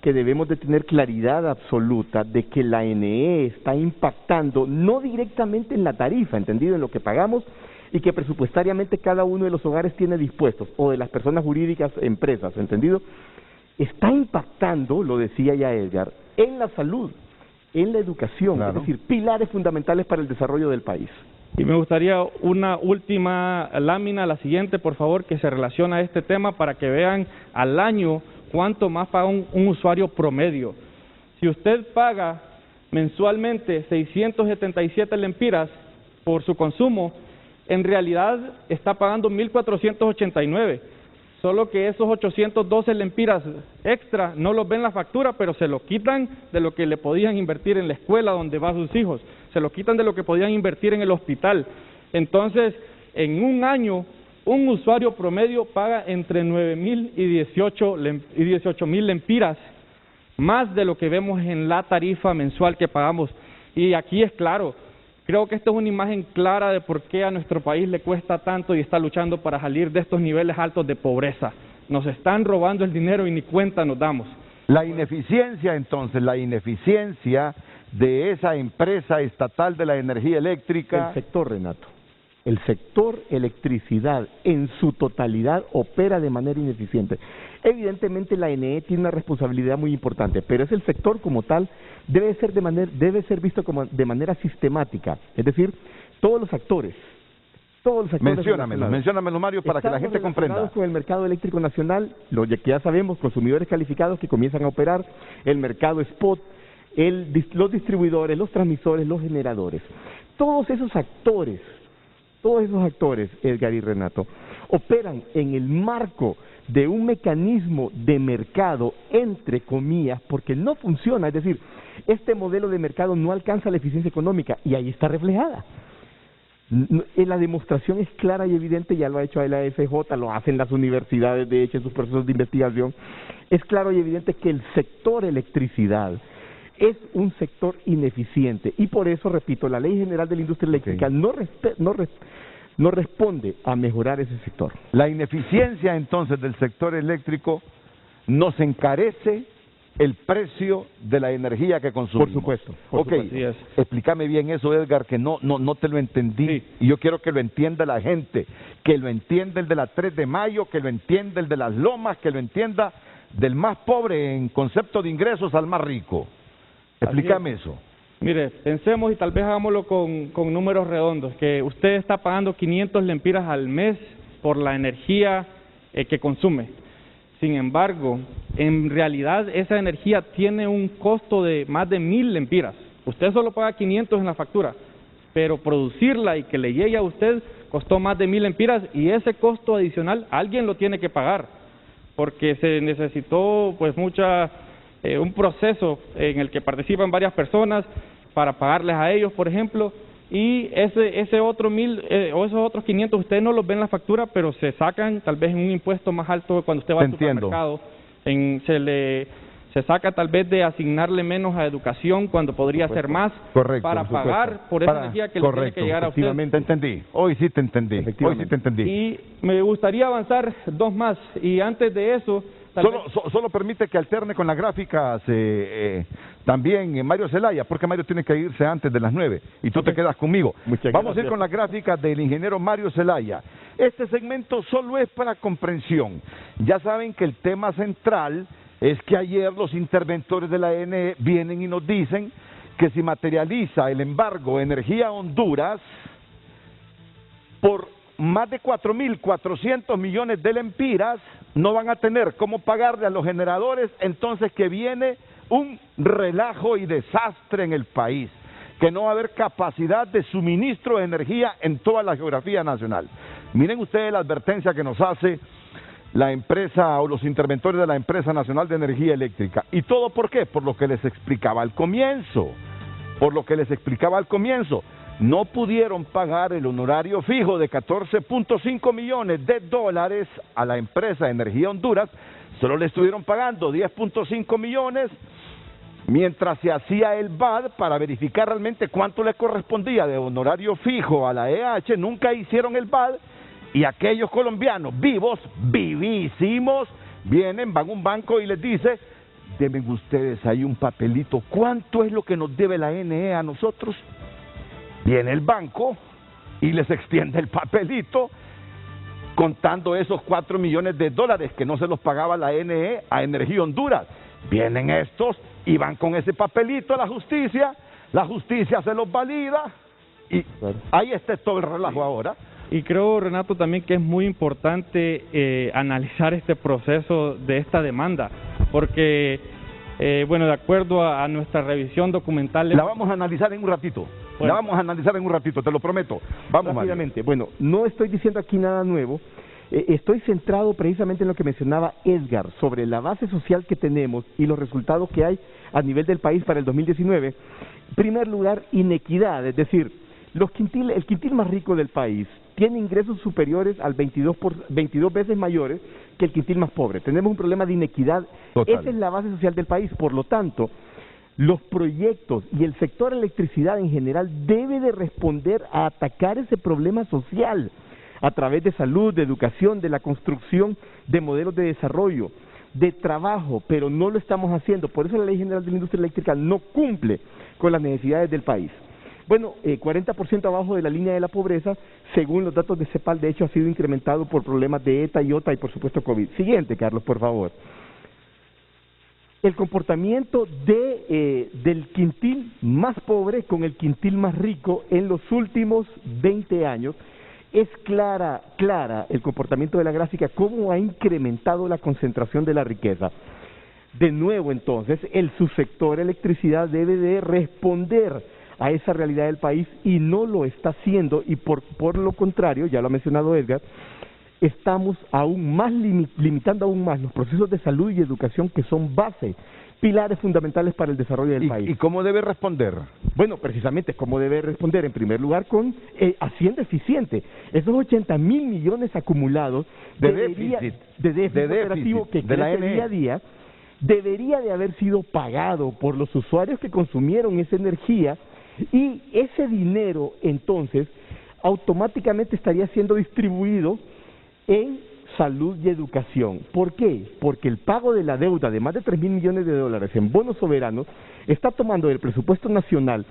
que debemos de tener claridad absoluta de que la ENE está impactando no directamente en la tarifa, entendido, en lo que pagamos, y que presupuestariamente cada uno de los hogares tiene dispuestos, o de las personas jurídicas, empresas, entendido, está impactando, lo decía ya Edgar, en la salud, en la educación, Claro. es decir, pilares fundamentales para el desarrollo del país. Y me gustaría una última lámina, la siguiente, por favor, que se relaciona a este tema para que vean al año cuánto más paga un usuario promedio. Si usted paga mensualmente 677 lempiras por su consumo, en realidad está pagando 1.489. Solo que esos 812 lempiras extra no los ven en la factura, pero se lo quitan de lo que le podían invertir en la escuela donde van sus hijos, se lo quitan de lo que podían invertir en el hospital. Entonces, en un año, un usuario promedio paga entre 9.000 y 18.000 lempiras, más de lo que vemos en la tarifa mensual que pagamos. Y aquí es claro, creo que esta es una imagen clara de por qué a nuestro país le cuesta tanto y está luchando para salir de estos niveles altos de pobreza. Nos están robando el dinero y ni cuenta nos damos. La ineficiencia, entonces, la ineficiencia de esa empresa estatal de la energía eléctrica. El sector, Renato, el sector electricidad en su totalidad opera de manera ineficiente. Evidentemente la ANE tiene una responsabilidad muy importante, pero es el sector como tal debe ser visto como de manera sistemática, es decir, todos los actores Menciónamelo, Mario, para que la gente comprenda. Con el mercado eléctrico nacional, lo que ya sabemos, consumidores calificados que comienzan a operar, el mercado spot, los distribuidores, los transmisores, los generadores. Todos esos actores, Edgar y Renato, operan en el marco de un mecanismo de mercado, entre comillas, porque no funciona, es decir, este modelo de mercado no alcanza la eficiencia económica y ahí está reflejada. La demostración es clara y evidente, ya lo ha hecho la AFJ, lo hacen las universidades, de hecho, en sus procesos de investigación. Es claro y evidente que el sector electricidad es un sector ineficiente y por eso, repito, la Ley General de la Industria Eléctrica no responde a mejorar ese sector. La ineficiencia, entonces, del sector eléctrico nos encarece el precio de la energía que consumimos. Por supuesto. Explícame bien eso, Edgar, que no te lo entendí. Sí. Y yo quiero que lo entienda la gente, que lo entienda el de la 3 de mayo, que lo entienda el de las lomas, que lo entienda del más pobre en concepto de ingresos al más rico. Explícame eso. Mire, pensemos y tal vez hagámoslo con números redondos, que usted está pagando 500 lempiras al mes por la energía que consume. Sin embargo, en realidad esa energía tiene un costo de más de 1.000 lempiras. Usted solo paga 500 en la factura, pero producirla y que le llegue a usted costó más de 1.000 lempiras y ese costo adicional alguien lo tiene que pagar, porque se necesitó pues un proceso en el que participan varias personas para pagarles a ellos, por ejemplo, y ese otro 1.000 o esos otros 500 ustedes no los ven en la factura, pero se sacan tal vez en un impuesto más alto cuando usted va al supermercado. Se saca tal vez de asignarle menos a educación cuando podría ser más. Correcto, para pagar por esa energía que le tiene que llegar a usted. Te entendí. Hoy sí te entendí. Y me gustaría avanzar dos más. Y antes de eso, Solo permite que alterne con las gráficas también Mario Zelaya, porque Mario tiene que irse antes de las 9 y tú te quedas conmigo. Vamos a ir con las gráficas del ingeniero Mario Zelaya. Este segmento solo es para comprensión. Ya saben que el tema central es que ayer los interventores de la ANE vienen y nos dicen que si materializa el embargo Energía Honduras por más de 4.400 millones de lempiras, no van a tener cómo pagarle a los generadores, entonces que viene un relajo y desastre en el país, que no va a haber capacidad de suministro de energía en toda la geografía nacional. Miren ustedes la advertencia que nos hace la empresa o los interventores de la Empresa Nacional de Energía Eléctrica. ¿Y todo por qué? Por lo que les explicaba al comienzo. No pudieron pagar el honorario fijo de 14.5 millones de dólares a la empresa Energía Honduras, solo le estuvieron pagando 10.5 millones, mientras se hacía el BAD para verificar realmente cuánto le correspondía de honorario fijo a la EH, nunca hicieron el BAD, y aquellos colombianos vivos, vivísimos, vienen, van a un banco y les dice, deben ustedes ahí un papelito, ¿cuánto es lo que nos debe la NE a nosotros? Viene el banco y les extiende el papelito contando esos 4 millones de dólares que no se los pagaba la NE a Energía Honduras. Vienen estos y van con ese papelito a la justicia se los valida y ahí está todo el relajo ahora. Y creo, Renato, también que es muy importante analizar este proceso de esta demanda, porque, bueno, de acuerdo a nuestra revisión documental... La vamos a analizar en un ratito, bueno. La vamos a analizar en un ratito, te lo prometo. Vamos, rápidamente. Bueno, no estoy diciendo aquí nada nuevo, estoy centrado precisamente en lo que mencionaba Edgar, sobre la base social que tenemos y los resultados que hay a nivel del país para el 2019. En primer lugar, inequidad, es decir, el quintil más rico del país tiene ingresos superiores al 22 veces mayores que el quintil más pobre. Tenemos un problema de inequidad. Total. Esa es la base social del país. Por lo tanto, los proyectos y el sector electricidad en general debe de responder a atacar ese problema social a través de salud, de educación, de la construcción de modelos de desarrollo, de trabajo, pero no lo estamos haciendo. Por eso la Ley General de la Industria Eléctrica no cumple con las necesidades del país. Bueno, 40% abajo de la línea de la pobreza, según los datos de CEPAL, de hecho ha sido incrementado por problemas de ETA y OTA y por supuesto COVID. Siguiente, Carlos, por favor. El comportamiento del quintil más pobre con el quintil más rico en los últimos 20 años, es clara el comportamiento de la gráfica, cómo ha incrementado la concentración de la riqueza. De nuevo, entonces, el subsector electricidad debe de responder a esa realidad del país y no lo está haciendo, y por lo contrario, ya lo ha mencionado Edgar, estamos aún más limitando aún más los procesos de salud y educación que son base, pilares fundamentales para el desarrollo del país. ¿Y cómo debe responder? Bueno, precisamente, ¿cómo debe responder? En primer lugar, con hacienda eficiente. Esos 80.000 millones acumulados de déficit operativo que crece día a día, debería de haber sido pagado por los usuarios que consumieron esa energía, y ese dinero, entonces, automáticamente estaría siendo distribuido en salud y educación. ¿Por qué? Porque el pago de la deuda de más de 3.000 millones de dólares en bonos soberanos está tomando del presupuesto nacional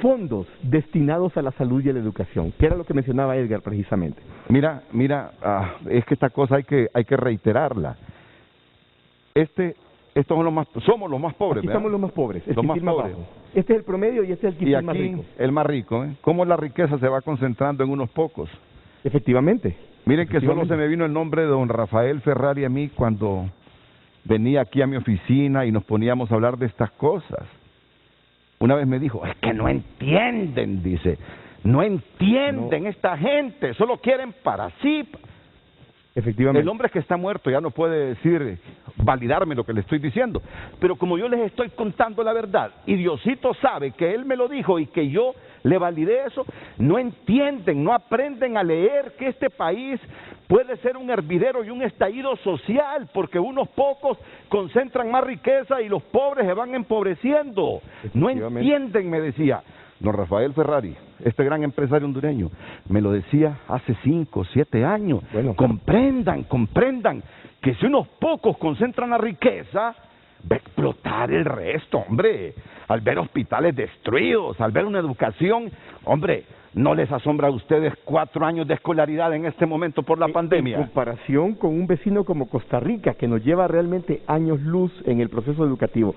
fondos destinados a la salud y a la educación, que era lo que mencionaba Edgar precisamente. Mira, es que esta cosa hay que reiterarla. Estos son somos los más pobres, Aquí ¿verdad? somos los más pobres, el los más quintil más pobres. bajo. Este es el promedio y este es el quintil más rico. El más rico, ¿eh? Cómo la riqueza se va concentrando en unos pocos. Efectivamente. Miren que solo se me vino el nombre de don Rafael Ferrari a mí cuando venía aquí a mi oficina y nos poníamos a hablar de estas cosas. Una vez me dijo, es que no entienden, dice, no entienden esta gente, solo quieren para sí. Efectivamente. El hombre que está muerto ya no puede validarme lo que le estoy diciendo, pero como yo les estoy contando la verdad y Diosito sabe que él me lo dijo y que yo le validé eso, no entienden, no aprenden a leer que este país puede ser un hervidero y un estallido social, porque unos pocos concentran más riqueza y los pobres se van empobreciendo. No entienden, me decía don Rafael Ferrari, este gran empresario hondureño, me lo decía hace 5 o 7 años. Bueno, comprendan que si unos pocos concentran la riqueza, va a explotar el resto, hombre. Al ver hospitales destruidos, al ver una educación, hombre, ¿no les asombra a ustedes 4 años de escolaridad en este momento por la pandemia? En comparación con un vecino como Costa Rica, que nos lleva realmente años luz en el proceso educativo.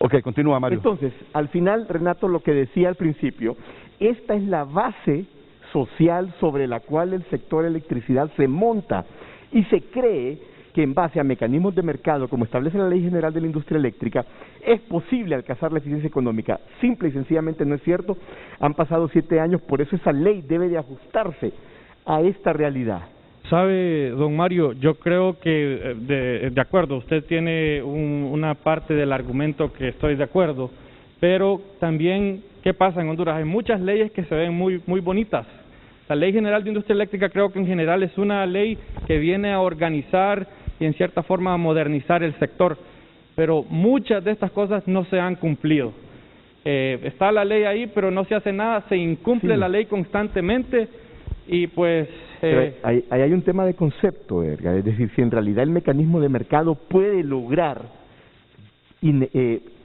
Ok, continúa, Mario. Entonces, al final, Renato, lo que decía al principio, esta es la base social sobre la cual el sector electricidad se monta y se cree que en base a mecanismos de mercado, como establece la Ley General de la Industria Eléctrica, es posible alcanzar la eficiencia económica. Simple y sencillamente no es cierto. Han pasado 7 años, por eso esa ley debe de ajustarse a esta realidad. Sabe, don Mario, yo creo que, de acuerdo, usted tiene una parte del argumento que estoy de acuerdo, pero también, ¿qué pasa en Honduras? Hay muchas leyes que se ven muy bonitas. La Ley General de Industria Eléctrica creo que en general es una ley que viene a organizar y en cierta forma a modernizar el sector, pero muchas de estas cosas no se han cumplido. Está la ley ahí, pero no se hace nada, se incumple la ley constantemente y pues... Ahí hay un tema de concepto, Edgar, es decir, si en realidad el mecanismo de mercado puede lograr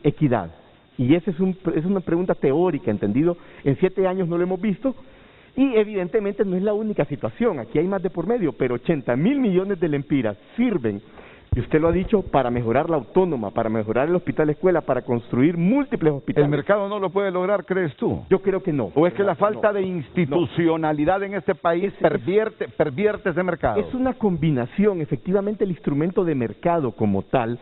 equidad, y esa es una pregunta teórica, entendido, en 7 años no lo hemos visto, y evidentemente no es la única situación, aquí hay más de por medio, pero 80.000 millones de lempiras sirven y usted lo ha dicho, para mejorar la autónoma, para mejorar el hospital escuela, para construir múltiples hospitales. ¿El mercado no lo puede lograr, crees tú? Yo creo que no. ¿O es que la falta de institucionalidad en este país pervierte ese mercado? Es una combinación, efectivamente el instrumento de mercado como tal,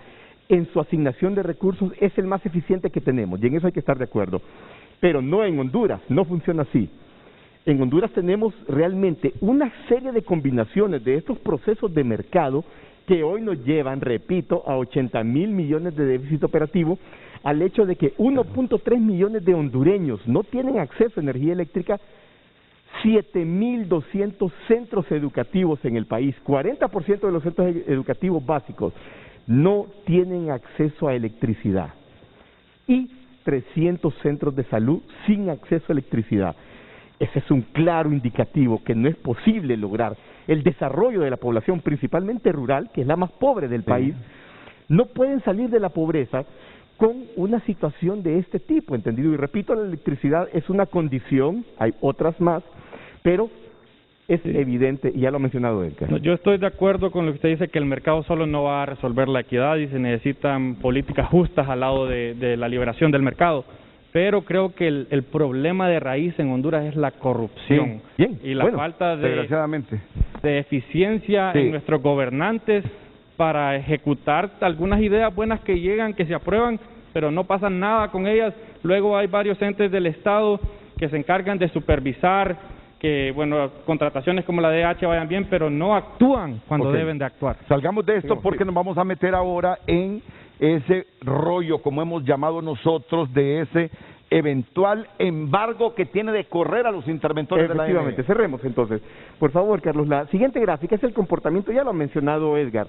en su asignación de recursos es el más eficiente que tenemos, y en eso hay que estar de acuerdo. Pero no en Honduras, no funciona así. En Honduras tenemos realmente una serie de combinaciones de estos procesos de mercado que hoy nos llevan, repito, a 80.000 millones de déficit operativo, al hecho de que 1.3 millones de hondureños no tienen acceso a energía eléctrica, 7.200 centros educativos en el país, 40% de los centros educativos básicos no tienen acceso a electricidad y 300 centros de salud sin acceso a electricidad. Ese es un claro indicativo que no es posible lograr el desarrollo de la población, principalmente rural, que es la más pobre del país. No pueden salir de la pobreza con una situación de este tipo, ¿entendido? Y repito, la electricidad es una condición, hay otras más, pero es evidente, y ya lo ha mencionado Edgar. No, yo estoy de acuerdo con lo que usted dice, que el mercado solo no va a resolver la equidad y se necesitan políticas justas al lado de la liberación del mercado. Pero creo que el problema de raíz en Honduras es la corrupción y la falta desgraciadamente de eficiencia en nuestros gobernantes para ejecutar algunas ideas buenas que llegan, que se aprueban, pero no pasa nada con ellas. Luego hay varios entes del Estado que se encargan de supervisar que, bueno, contrataciones como la DH vayan bien, pero no actúan cuando deben de actuar. Salgamos de esto porque nos vamos a meter ahora en ese rollo, como hemos llamado nosotros, de ese eventual embargo que tiene de correr a los interventores de la ANE. Efectivamente, cerremos entonces. Por favor, Carlos, la siguiente gráfica es el comportamiento, ya lo ha mencionado Edgar.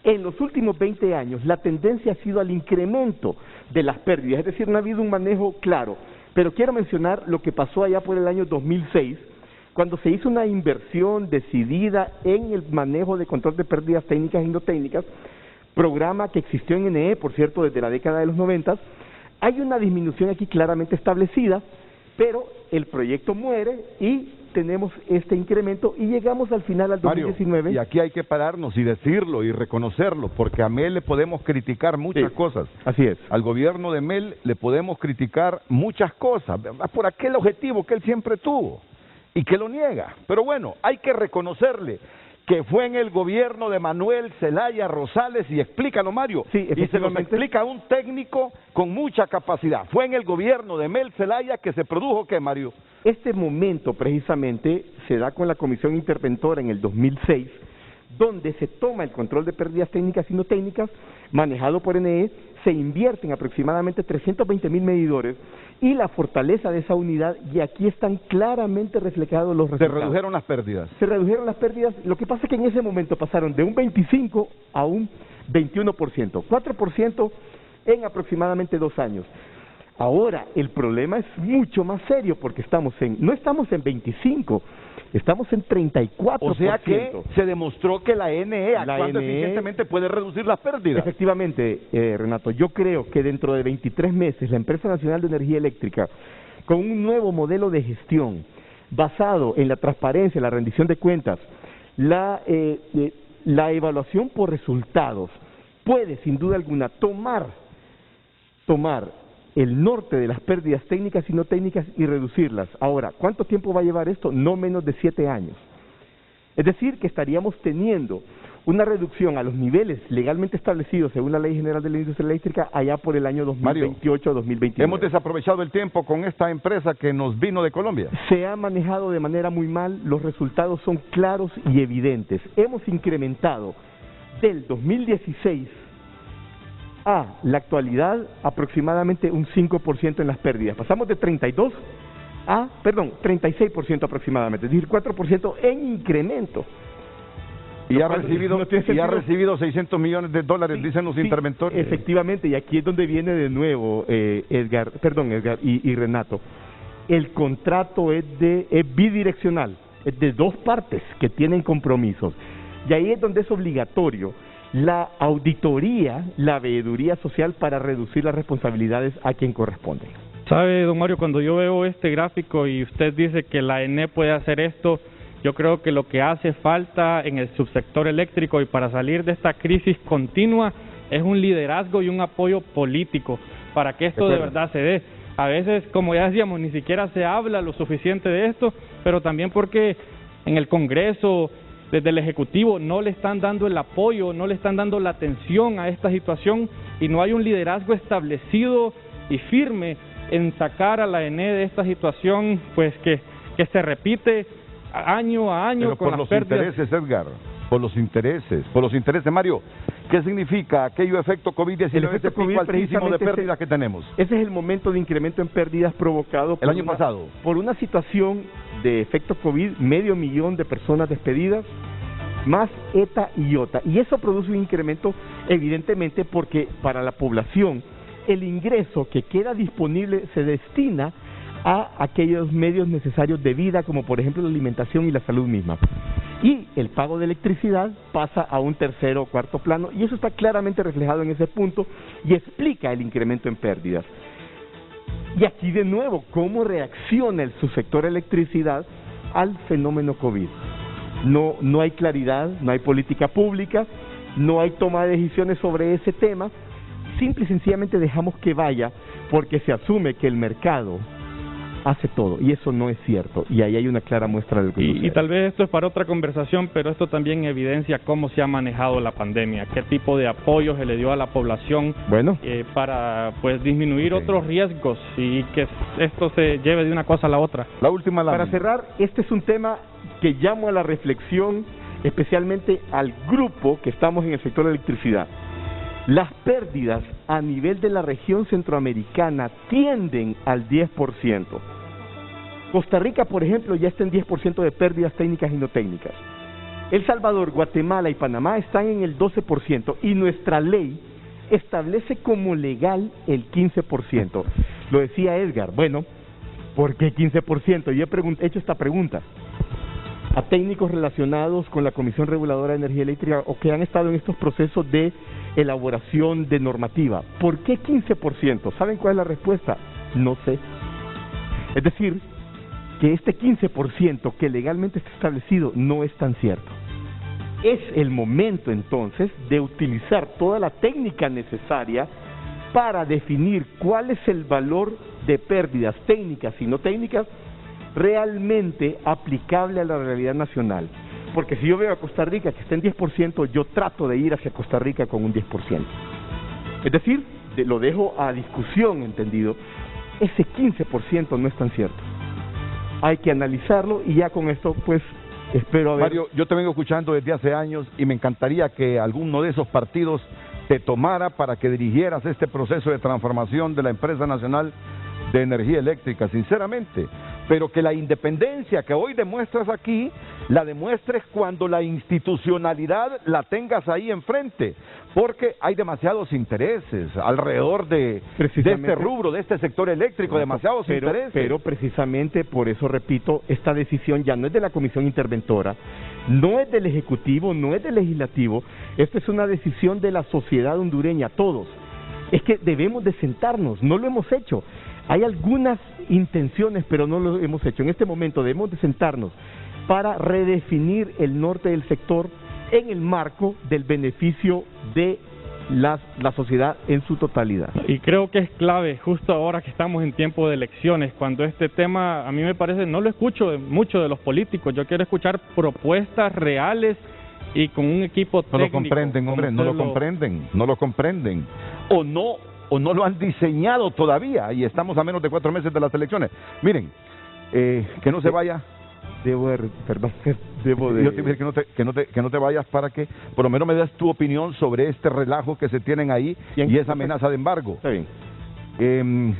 En los últimos 20 años, la tendencia ha sido al incremento de las pérdidas, es decir, no ha habido un manejo claro. Pero quiero mencionar lo que pasó allá por el año 2006, cuando se hizo una inversión decidida en el manejo de control de pérdidas técnicas y no técnicas, programa que existió en NE, por cierto, desde la década de los 90. Hay una disminución aquí claramente establecida, pero el proyecto muere y tenemos este incremento y llegamos al final al 2019. Mario, y aquí hay que pararnos y decirlo y reconocerlo, porque a Mel le podemos criticar muchas cosas. Así es. Al gobierno de Mel le podemos criticar muchas cosas, por aquel objetivo que él siempre tuvo y que lo niega. Pero bueno, hay que reconocerle que fue en el gobierno de Manuel Zelaya Rosales, y explícalo, Mario, y se lo explica un técnico con mucha capacidad. Fue en el gobierno de Mel Zelaya que se produjo, ¿qué, Mario? Este momento precisamente se da con la Comisión Interventora en el 2006, donde se toma el control de pérdidas técnicas y no técnicas, manejado por NE, se invierten aproximadamente 320.000 medidores, y la fortaleza de esa unidad, y aquí están claramente reflejados los resultados. Se redujeron las pérdidas. Se redujeron las pérdidas, lo que pasa es que en ese momento pasaron de un 25 a un 21%, 4% en aproximadamente 2 años. Ahora, el problema es mucho más serio porque no estamos en 25, estamos en 34%. O sea que se demostró que la NE actuando eficientemente puede reducir las pérdidas. Efectivamente, Renato, yo creo que dentro de 23 meses la Empresa Nacional de Energía Eléctrica, con un nuevo modelo de gestión basado en la transparencia, la rendición de cuentas, la evaluación por resultados, puede sin duda alguna tomar el norte de las pérdidas técnicas y no técnicas y reducirlas. Ahora, ¿cuánto tiempo va a llevar esto? No menos de 7 años. Es decir, que estaríamos teniendo una reducción a los niveles legalmente establecidos según la Ley General de la Industria Eléctrica allá por el año 2028 o 2029. Hemos desaprovechado el tiempo con esta empresa que nos vino de Colombia. Se ha manejado de manera muy mal, los resultados son claros y evidentes. Hemos incrementado del 2016 a la actualidad aproximadamente un 5% en las pérdidas. Pasamos de 36% aproximadamente, es decir, 4% en incremento. Y ha recibido $600 millones, dicen los interventores. Efectivamente, y aquí es donde viene de nuevo, Edgar y Renato. El contrato es bidireccional, es de 2 partes que tienen compromisos. Y ahí es donde es obligatorio la auditoría, la veeduría social para reducir las responsabilidades a quien corresponde. Sabe, don Mario, cuando yo veo este gráfico y usted dice que la ENE puede hacer esto, Yo creo que lo que hace falta en el subsector eléctrico y para salir de esta crisis continua es un liderazgo y un apoyo político para que esto de verdad se dé. A veces, como ya decíamos, ni siquiera se habla lo suficiente de esto, pero también porque en el Congreso, desde el Ejecutivo, no le están dando el apoyo, no le están dando la atención a esta situación y no hay un liderazgo establecido y firme en sacar a la ENE de esta situación, pues que se repite año a año. Pero con por las los pérdidas. intereses, Edgar, por los intereses, Mario. ¿Qué significa aquello efecto COVID-19, El efecto ese pico COVID altísimo de pérdidas que tenemos? Ese es el momento de incremento en pérdidas provocado El año pasado. por una situación de efecto COVID, 500,000 de personas despedidas, más ETA y IOTA. Y eso produce un incremento evidentemente porque para la población el ingreso que queda disponible se destina a aquellos medios necesarios de vida, como por ejemplo la alimentación y la salud misma. Y el pago de electricidad pasa a un tercero o cuarto plano, y eso está claramente reflejado en ese punto y explica el incremento en pérdidas. Y aquí de nuevo, ¿cómo reacciona el subsector electricidad al fenómeno COVID? No hay claridad, no hay política pública, no hay toma de decisiones sobre ese tema, simple y sencillamente dejamos que vaya porque se asume que el mercado hace todo, y eso no es cierto, y ahí hay una clara muestra de lo que sucede. Y tal vez esto es para otra conversación, pero esto también evidencia cómo se ha manejado la pandemia, qué tipo de apoyo se le dio a la población para pues disminuir otros riesgos y que esto se lleve de una cosa a la otra. La última Para cerrar, este es un tema que llamo a la reflexión, especialmente al grupo que estamos en el sector de electricidad. Las pérdidas a nivel de la región centroamericana tienden al 10%. Costa Rica, por ejemplo, ya está en 10% de pérdidas técnicas y no técnicas. El Salvador, Guatemala y Panamá están en el 12% y nuestra ley establece como legal el 15%. Lo decía Edgar, bueno, ¿por qué 15%? Yo he hecho esta pregunta a técnicos relacionados con la Comisión Reguladora de Energía Eléctrica o que han estado en estos procesos de elaboración de normativa. ¿Por qué 15%? ¿Saben cuál es la respuesta? No sé. Es decir, que este 15% que legalmente está establecido no es tan cierto. Es el momento entonces de utilizar toda la técnica necesaria para definir cuál es el valor de pérdidas técnicas y no técnicas realmente aplicable a la realidad nacional. Porque si yo veo a Costa Rica que está en 10%, yo trato de ir hacia Costa Rica con un 10%. Es decir, lo dejo a discusión, entendido. Ese 15% no es tan cierto. Hay que analizarlo y ya con esto, pues, espero haber... Mario, yo te vengo escuchando desde hace años y me encantaría que alguno de esos partidos te tomara para que dirigieras este proceso de transformación de la Empresa Nacional de Energía Eléctrica, sinceramente, pero que la independencia que hoy demuestras aquí, la demuestres cuando la institucionalidad la tengas ahí enfrente, porque hay demasiados intereses alrededor de este rubro, de este sector eléctrico, demasiados intereses. Pero precisamente por eso, repito, esta decisión ya no es de la Comisión Interventora, no es del Ejecutivo, no es del Legislativo, esta es una decisión de la sociedad hondureña, todos. Es que debemos de sentarnos, no lo hemos hecho. Hay algunas intenciones, pero no lo hemos hecho. En este momento debemos de sentarnos para redefinir el norte del sector en el marco del beneficio de la sociedad en su totalidad. Y creo que es clave, justo ahora que estamos en tiempo de elecciones, cuando este tema, a mí me parece, no lo escucho mucho de los políticos, yo quiero escuchar propuestas reales y con un equipo técnico. No lo comprenden, hombre, no lo comprenden. O no lo han diseñado todavía y estamos a menos de 4 meses de las elecciones. Miren, que no se vaya. Yo te dije que no te vayas para que por lo menos me des tu opinión sobre este relajo que se tienen ahí y esa amenaza de embargo. Está bien.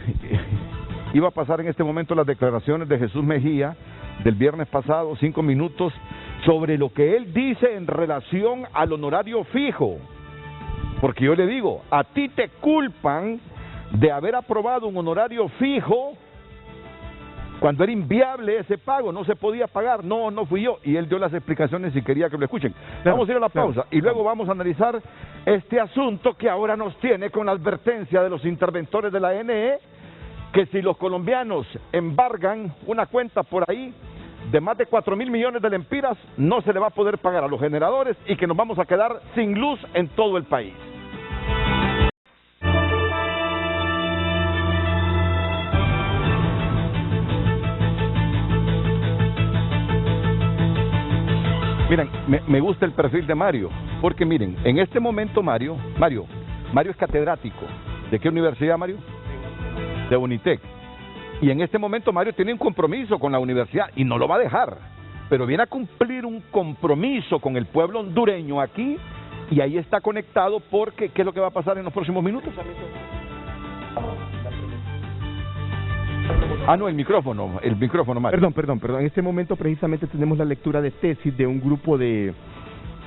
Iba a pasar en este momento las declaraciones de Jesús Mejía del viernes pasado, 5 minutos, sobre lo que él dice en relación al honorario fijo. Porque yo le digo, a ti te culpan de haber aprobado un honorario fijo cuando era inviable ese pago, no se podía pagar. No fui yo. Y él dio las explicaciones y quería que lo escuchen. Vamos a ir a la pausa y luego vamos a analizar este asunto que ahora nos tiene con la advertencia de los interventores de la ENE, que si los colombianos embargan una cuenta por ahí de más de 4.000 millones de lempiras no se le va a poder pagar a los generadores y que nos vamos a quedar sin luz en todo el país. Miren, me gusta el perfil de Mario, porque miren, en este momento Mario es catedrático. ¿De qué universidad, Mario? De Unitec. Y en este momento Mario tiene un compromiso con la universidad y no lo va a dejar, pero viene a cumplir un compromiso con el pueblo hondureño aquí y ahí está conectado porque ¿qué es lo que va a pasar en los próximos minutos? Ah, no, el micrófono, Mario. Perdón. En este momento precisamente tenemos la lectura de tesis de un grupo de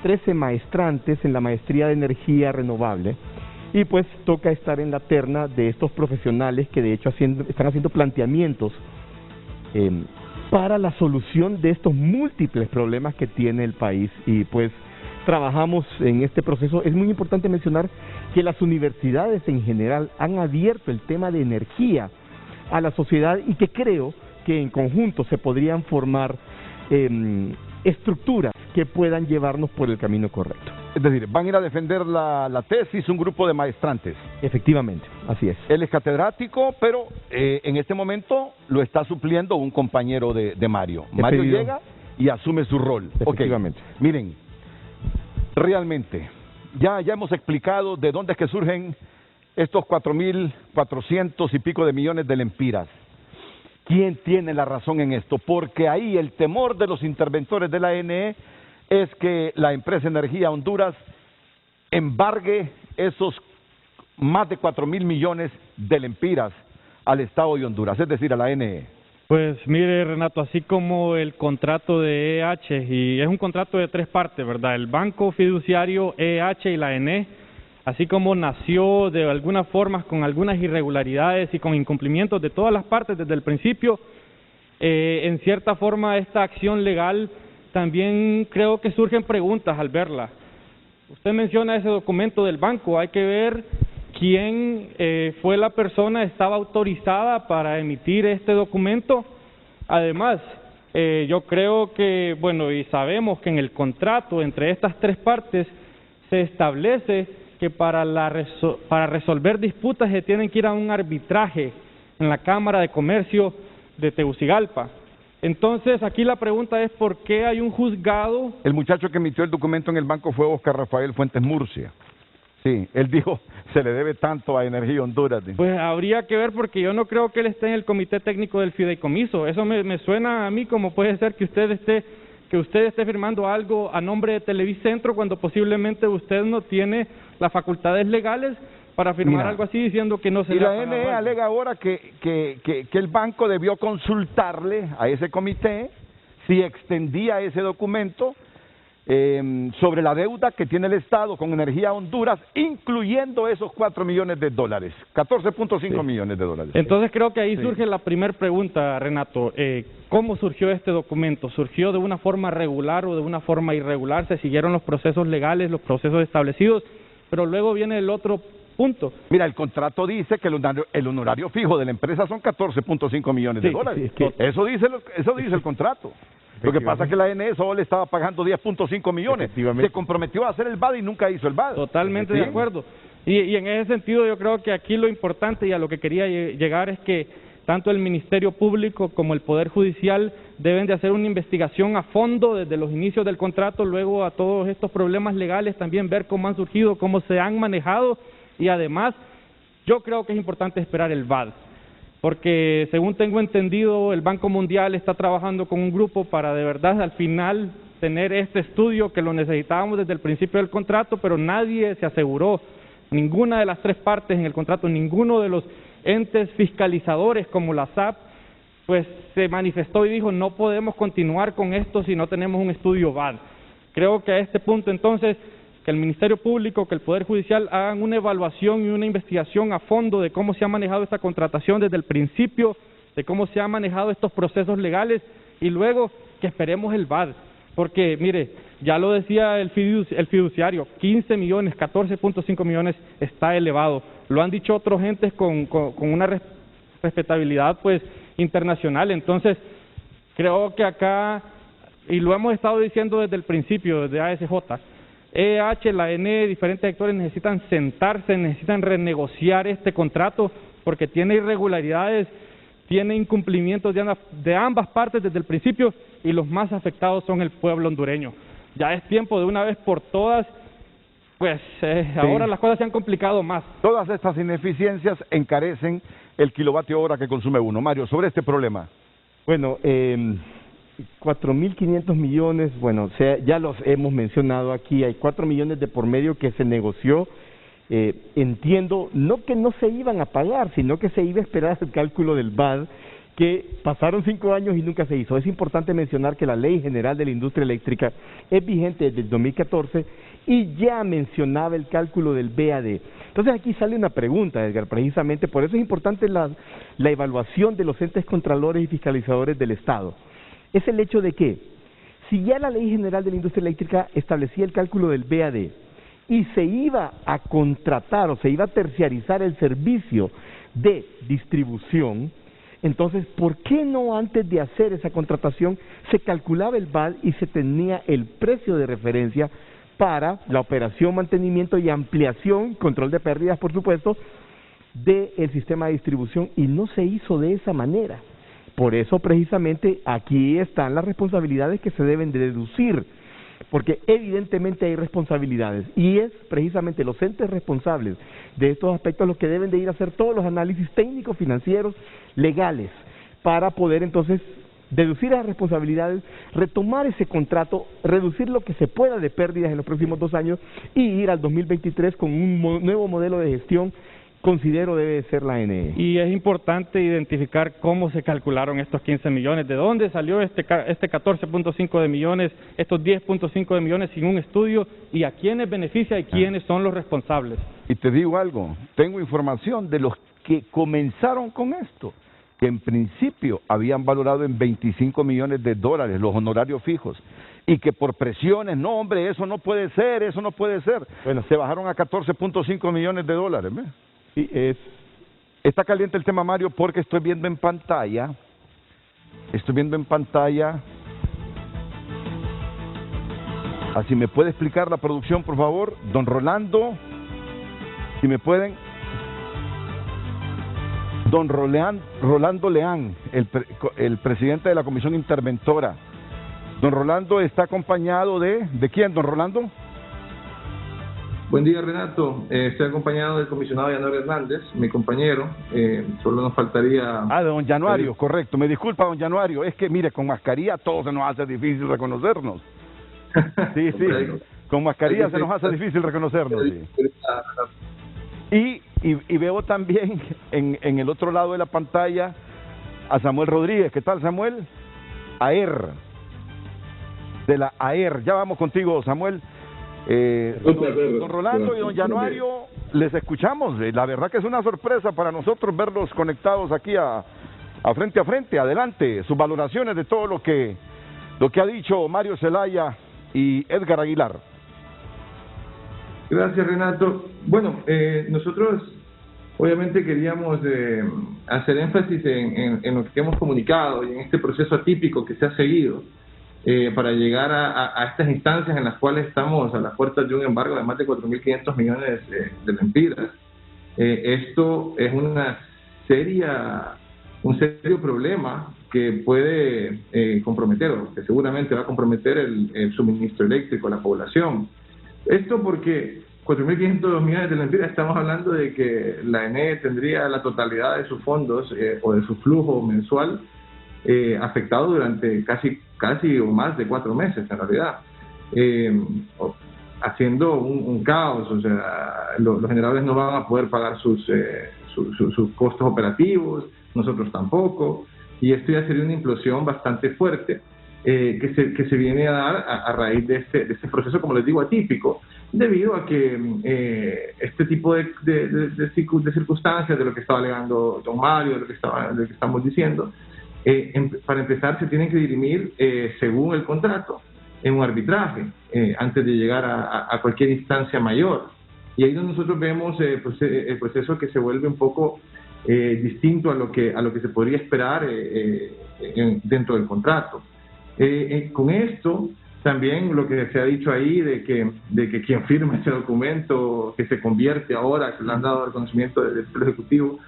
13 maestrantes en la maestría de energía renovable y pues toca estar en la terna de estos profesionales que de hecho están haciendo planteamientos para la solución de estos múltiples problemas que tiene el país y pues trabajamos en este proceso. Es muy importante mencionar que las universidades en general han abierto el tema de energía a la sociedad y que creo que en conjunto se podrían formar estructuras que puedan llevarnos por el camino correcto. Es decir, van a ir a defender la tesis un grupo de maestrantes. Efectivamente, así es. Él es catedrático, pero en este momento lo está supliendo un compañero de Mario. Mario llega y asume su rol. Efectivamente. Okay. Miren, realmente, ya hemos explicado de dónde es que surgen estos 4.400 y pico de millones de lempiras. ¿Quién tiene la razón en esto? Porque ahí el temor de los interventores de la ANE es que la empresa Energía Honduras embargue esos más de 4.000 millones de lempiras al Estado de Honduras, es decir, a la ANE. Pues mire, Renato, así como el contrato de EH, y es un contrato de 3 partes, ¿verdad? El Banco Fiduciario, EH y la ANE, así como nació de alguna forma con algunas irregularidades y con incumplimientos de todas las partes desde el principio, en cierta forma esta acción legal también creo que surgen preguntas al verla. Usted menciona ese documento del banco, hay que ver quién fue la persona, estaba autorizada para emitir este documento. Además, yo creo que, bueno, y sabemos que en el contrato entre estas 3 partes se establece que para resolver disputas se tienen que ir a un arbitraje en la Cámara de Comercio de Tegucigalpa. Entonces, aquí la pregunta es ¿por qué hay un juzgado? El muchacho que emitió el documento en el banco fue Oscar Rafael Fuentes Murcia. Sí, él dijo, se le debe tanto a Energía Honduras. Pues habría que ver porque yo no creo que él esté en el comité técnico del fideicomiso. Eso me suena a mí como puede ser que usted esté firmando algo a nombre de Televicentro cuando posiblemente usted no tiene las facultades legales para firmar algo así diciendo que no se le ha pagado. Y la ANE alega ahora que el banco debió consultarle a ese comité si extendía ese documento sobre la deuda que tiene el Estado con Energía Honduras, incluyendo esos 4 millones de dólares, 14.5 millones de dólares. Entonces creo que ahí surge la primera pregunta, Renato. ¿Cómo surgió este documento? ¿Surgió de una forma regular o de una forma irregular? ¿Se siguieron los procesos legales, los procesos establecidos? Pero luego viene el otro punto. Mira, el contrato dice que el honorario fijo de la empresa son 14.5 millones de dólares. Eso dice el contrato. Lo que pasa es que la ANE solo le estaba pagando 10.5 millones. Se comprometió a hacer el VAD y nunca hizo el VAD. Totalmente de acuerdo. Y en ese sentido yo creo que aquí lo importante y a lo que quería llegar es que tanto el Ministerio Público como el Poder Judicial deben de hacer una investigación a fondo desde los inicios del contrato, luego a todos estos problemas legales, también ver cómo han surgido, cómo se han manejado y además yo creo que es importante esperar el VAD. Porque según tengo entendido, el Banco Mundial está trabajando con un grupo para de verdad al final tener este estudio que lo necesitábamos desde el principio del contrato, pero nadie se aseguró, ninguna de las 3 partes en el contrato, ninguno de los entes fiscalizadores como la SAP, pues se manifestó y dijo no podemos continuar con esto si no tenemos un estudio VAD. Creo que a este punto entonces que el Ministerio Público, que el Poder Judicial hagan una evaluación y una investigación a fondo de cómo se ha manejado esta contratación desde el principio, de cómo se han manejado estos procesos legales y luego que esperemos el VAD. Porque, mire, ya lo decía el fiduciario, 15 millones, 14.5 millones está elevado. Lo han dicho otros entes con una respetabilidad pues internacional. Entonces, Creo que acá, y lo hemos estado diciendo desde el principio, desde ASJ, EH, la ANE, diferentes actores necesitan sentarse, necesitan renegociar este contrato porque tiene irregularidades, tiene incumplimientos de ambas partes desde el principio y los más afectados son el pueblo hondureño. Ya es tiempo de una vez por todas, pues ahora las cosas se han complicado más. Todas estas ineficiencias encarecen el kilovatio hora que consume uno. Mario, sobre este problema. Bueno, 4.500 millones, bueno, ya los hemos mencionado aquí, hay 4 millones de por medio que se negoció, entiendo, no que no se iban a pagar, sino que se iba a esperar el cálculo del BAD, que pasaron 5 años y nunca se hizo. Es importante mencionar que la Ley General de la Industria Eléctrica es vigente desde el 2014 y ya mencionaba el cálculo del BAD. Entonces aquí sale una pregunta, Edgar, precisamente por eso es importante la evaluación de los entes contralores y fiscalizadores del Estado. Es el hecho de que, si ya la Ley General de la Industria Eléctrica establecía el cálculo del BAD y se iba a contratar o se iba a terciarizar el servicio de distribución, entonces, ¿por qué no antes de hacer esa contratación se calculaba el BAD y se tenía el precio de referencia para la operación, mantenimiento y ampliación, control de pérdidas, por supuesto, del sistema de distribución? Y no se hizo de esa manera. Por eso, precisamente, aquí están las responsabilidades que se deben de deducir, porque evidentemente hay responsabilidades, y es precisamente los entes responsables de estos aspectos los que deben de ir a hacer todos los análisis técnicos, financieros, legales, para poder entonces deducir las responsabilidades, retomar ese contrato, reducir lo que se pueda de pérdidas en los próximos 2 años y ir al 2023 con un nuevo modelo de gestión. Considero debe ser la ANE. Y es importante identificar cómo se calcularon estos 15 millones, de dónde salió este 14.5 de millones, estos 10.5 de millones sin un estudio, y a quiénes beneficia y quiénes son los responsables. Y te digo algo, tengo información de los que comenzaron con esto, que en principio habían valorado en 25 millones de dólares los honorarios fijos, y que por presiones, no hombre, eso no puede ser, eso no puede ser. Bueno, se bajaron a 14.5 millones de dólares, ¿ves? Sí, está caliente el tema, Mario, porque estoy viendo en pantalla, así me puede explicar la producción, por favor, don Rolando, si me pueden, don Rolando Leán, el presidente de la Comisión Interventora. Don Rolando está acompañado ¿de quién, don Rolando? Buen día, Renato. Estoy acompañado del comisionado Januario Hernández, mi compañero. Solo nos faltaría... de don Januario, correcto. Me disculpa, don Januario. Es que, mire, con mascarilla todo se nos hace difícil reconocernos. Sí. Con mascarilla se nos hace difícil reconocernos. Sí. Y veo también en el otro lado de la pantalla a Samuel Rodríguez. ¿Qué tal, Samuel? AER. De la AER. Ya vamos contigo, Samuel. Don Rolando y don Januario, les escuchamos. La verdad que es una sorpresa para nosotros verlos conectados aquí a frente. Adelante, sus valoraciones de todo lo que ha dicho Mario Zelaya y Edgar Aguilar. Gracias, Renato. Bueno, nosotros obviamente queríamos hacer énfasis en lo que hemos comunicado y en este proceso atípico que se ha seguido para llegar a estas instancias en las cuales estamos a las puertas de un embargo de más de 4.500 millones de lempiras. Esto es un serio problema que puede comprometer, o que seguramente va a comprometer el suministro eléctrico a la población. Esto porque 4.500 millones de lempiras, estamos hablando de que la ANE tendría la totalidad de sus fondos o de su flujo mensual afectado durante casi o más de 4 meses en realidad, haciendo un caos. O sea, los generadores no van a poder pagar sus costos operativos, nosotros tampoco, y esto ya sería una implosión bastante fuerte que se viene a dar a raíz de este proceso, como les digo, atípico, debido a que este tipo de circunstancias, de lo que estaba alegando don Mario, de lo que estamos diciendo, para empezar se tienen que dirimir según el contrato en un arbitraje antes de llegar a cualquier instancia mayor, y ahí donde nosotros vemos el proceso que se vuelve un poco distinto a lo que se podría esperar dentro del contrato. Con esto, también lo que se ha dicho ahí de que quien firma ese documento, que se convierte ahora, que le han dado el conocimiento del Ejecutivo,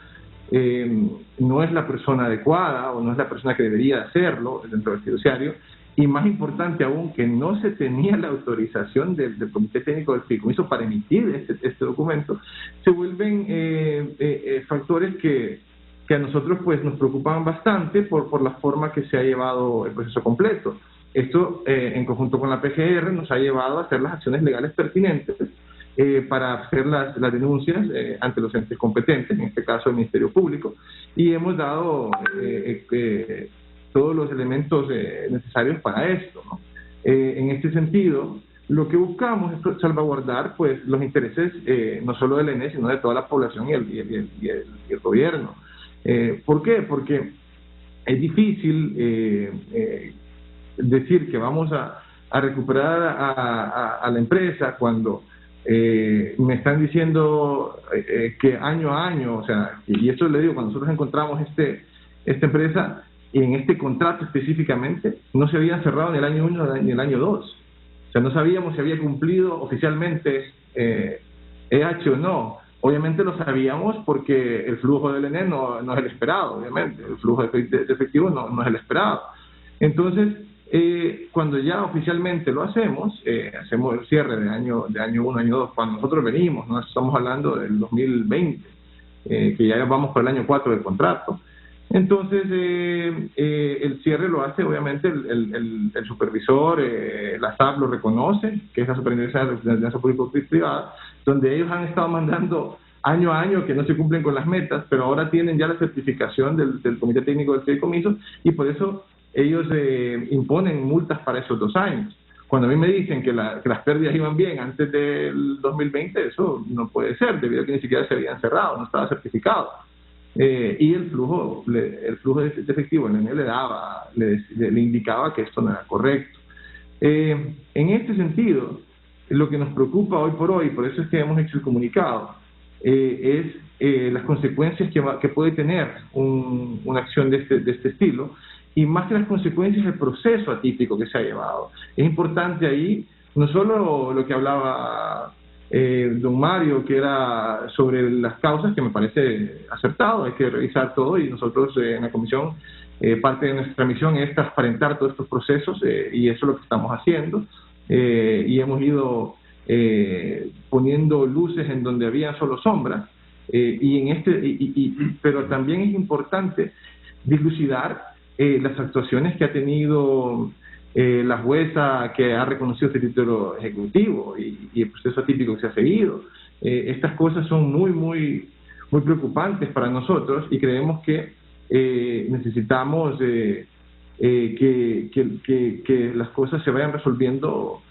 no es la persona adecuada o no es la persona que debería hacerlo dentro del fiduciario, y más importante aún, que no se tenía la autorización del Comité Técnico del Fideicomiso para emitir este documento, se vuelven factores que a nosotros pues nos preocupaban bastante por la forma que se ha llevado el proceso completo. Esto, en conjunto con la PGR, nos ha llevado a hacer las acciones legales pertinentes para hacer las denuncias ante los entes competentes, en este caso el Ministerio Público, y hemos dado todos los elementos necesarios para esto, ¿no? En este sentido, lo que buscamos es salvaguardar pues los intereses no solo del ENE, sino de toda la población y el gobierno. ¿Por qué? Porque es difícil decir que vamos a recuperar a la empresa cuando me están diciendo que año a año, o sea, y esto le digo, cuando nosotros encontramos esta empresa, y en este contrato específicamente, no se había cerrado en el año 1 ni en el año 2. O sea, no sabíamos si había cumplido oficialmente EH o no. Obviamente lo sabíamos porque el flujo del ENE no es el esperado, obviamente. El flujo de efectivo no es el esperado. Entonces, cuando ya oficialmente lo hacemos el cierre de año 1, año 2, cuando nosotros venimos, no estamos hablando del 2020, que ya vamos por el año 4 del contrato. Entonces, el cierre lo hace obviamente el supervisor, la SAP lo reconoce, que es la Superintendencia de Alianza Público-Privada, donde ellos han estado mandando año a año que no se cumplen con las metas, pero ahora tienen ya la certificación del Comité Técnico del Fideicomiso, y por eso ellos imponen multas para esos 2 años. Cuando a mí me dicen que las pérdidas iban bien antes del 2020, eso no puede ser, debido a que ni siquiera se habían cerrado, no estaba certificado. Y el flujo de efectivo en el le indicaba que esto no era correcto. En este sentido, lo que nos preocupa hoy por hoy, por eso es que hemos hecho el comunicado, es las consecuencias que puede tener una acción de este estilo, y más que las consecuencias, el proceso atípico que se ha llevado. Es importante ahí, no solo lo que hablaba don Mario, que era sobre las causas, que me parece acertado, hay que revisar todo, y nosotros en la comisión, parte de nuestra misión es transparentar todos estos procesos, y eso es lo que estamos haciendo, y hemos ido poniendo luces en donde había solo sombras, pero también es importante dilucidar las actuaciones que ha tenido la jueza, que ha reconocido este título ejecutivo, y el proceso atípico que se ha seguido. Estas cosas son muy preocupantes para nosotros, y creemos que necesitamos que las cosas se vayan resolviendo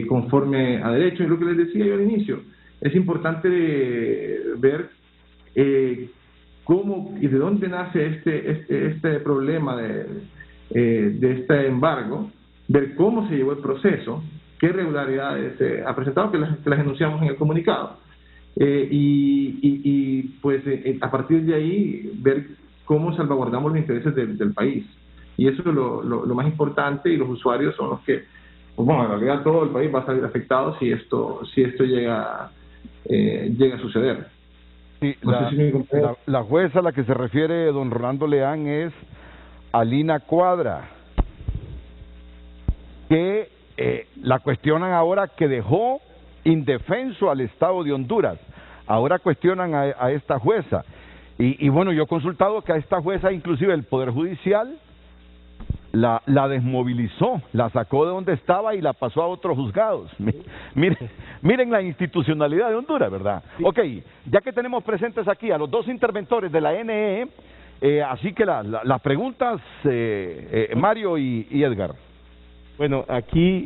conforme a derecho. Y lo que les decía yo al inicio, es importante ver cómo y de dónde nace este problema de este embargo, ver cómo se llevó el proceso, qué irregularidades ha presentado, que las enunciamos en el comunicado, pues a partir de ahí ver cómo salvaguardamos los intereses del país. Y eso es lo más importante, y los usuarios son los que, pues bueno, en realidad todo el país va a salir afectado si esto llega a suceder. Sí, la jueza a la que se refiere don Rolando Leán es Alina Cuadra, que la cuestionan ahora, que dejó indefenso al Estado de Honduras. Ahora cuestionan a esta jueza. Y bueno, yo he consultado que a esta jueza, inclusive el Poder Judicial, la desmovilizó, la sacó de donde estaba y la pasó a otros juzgados. Miren la institucionalidad de Honduras, ¿verdad? Sí. Ok, ya que tenemos presentes aquí a los 2 interventores de la NE, así que las preguntas, Mario y Edgar. Bueno, aquí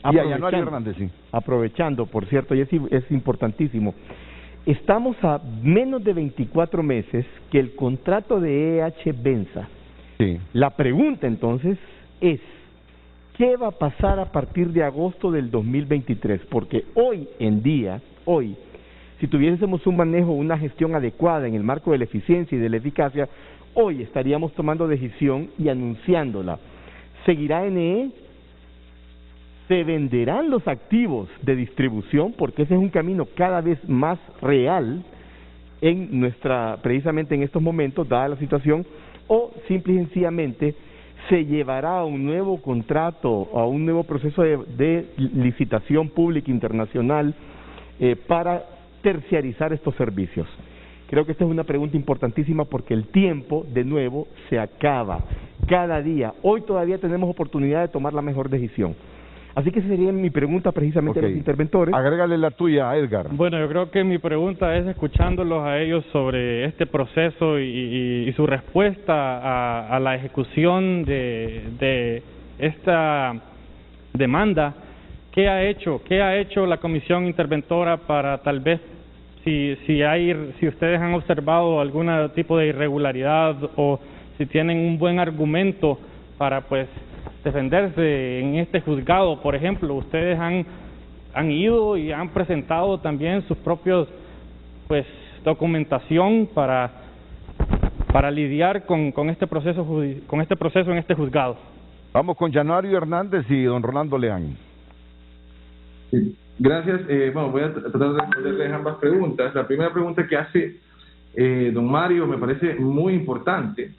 Hernández, sí. Aprovechando, por cierto, y es importantísimo, estamos a menos de 24 meses que el contrato de EH venza. Sí. La pregunta entonces es, ¿qué va a pasar a partir de agosto del 2023? Porque hoy en día, si tuviésemos un manejo, una gestión adecuada en el marco de la eficiencia y de la eficacia, hoy estaríamos tomando decisión y anunciándola. ¿Seguirá NE? ¿Se venderán los activos de distribución? Porque ese es un camino cada vez más real precisamente en estos momentos, dada la situación, o simple y sencillamente se llevará a un nuevo contrato, a un nuevo proceso de licitación pública internacional para terciarizar estos servicios. Creo que esta es una pregunta importantísima porque el tiempo, de nuevo, se acaba cada día. Hoy todavía tenemos oportunidad de tomar la mejor decisión. Así que esa sería mi pregunta precisamente a los interventores. Agrégale la tuya, Edgar. Bueno, yo creo que mi pregunta es, escuchándolos a ellos sobre este proceso y su respuesta a la ejecución de esta demanda, ¿qué ha hecho la comisión interventora para tal vez, si ustedes han observado algún tipo de irregularidad o si tienen un buen argumento para pues defenderse en este juzgado? Por ejemplo, ustedes han ido y han presentado también sus propios pues documentación para lidiar con este proceso en este juzgado. Vamos con Januario Hernández y don Rolando Leán. Sí, gracias. Bueno, voy a tratar de responderles ambas preguntas. La primera pregunta que hace don Mario me parece muy importante.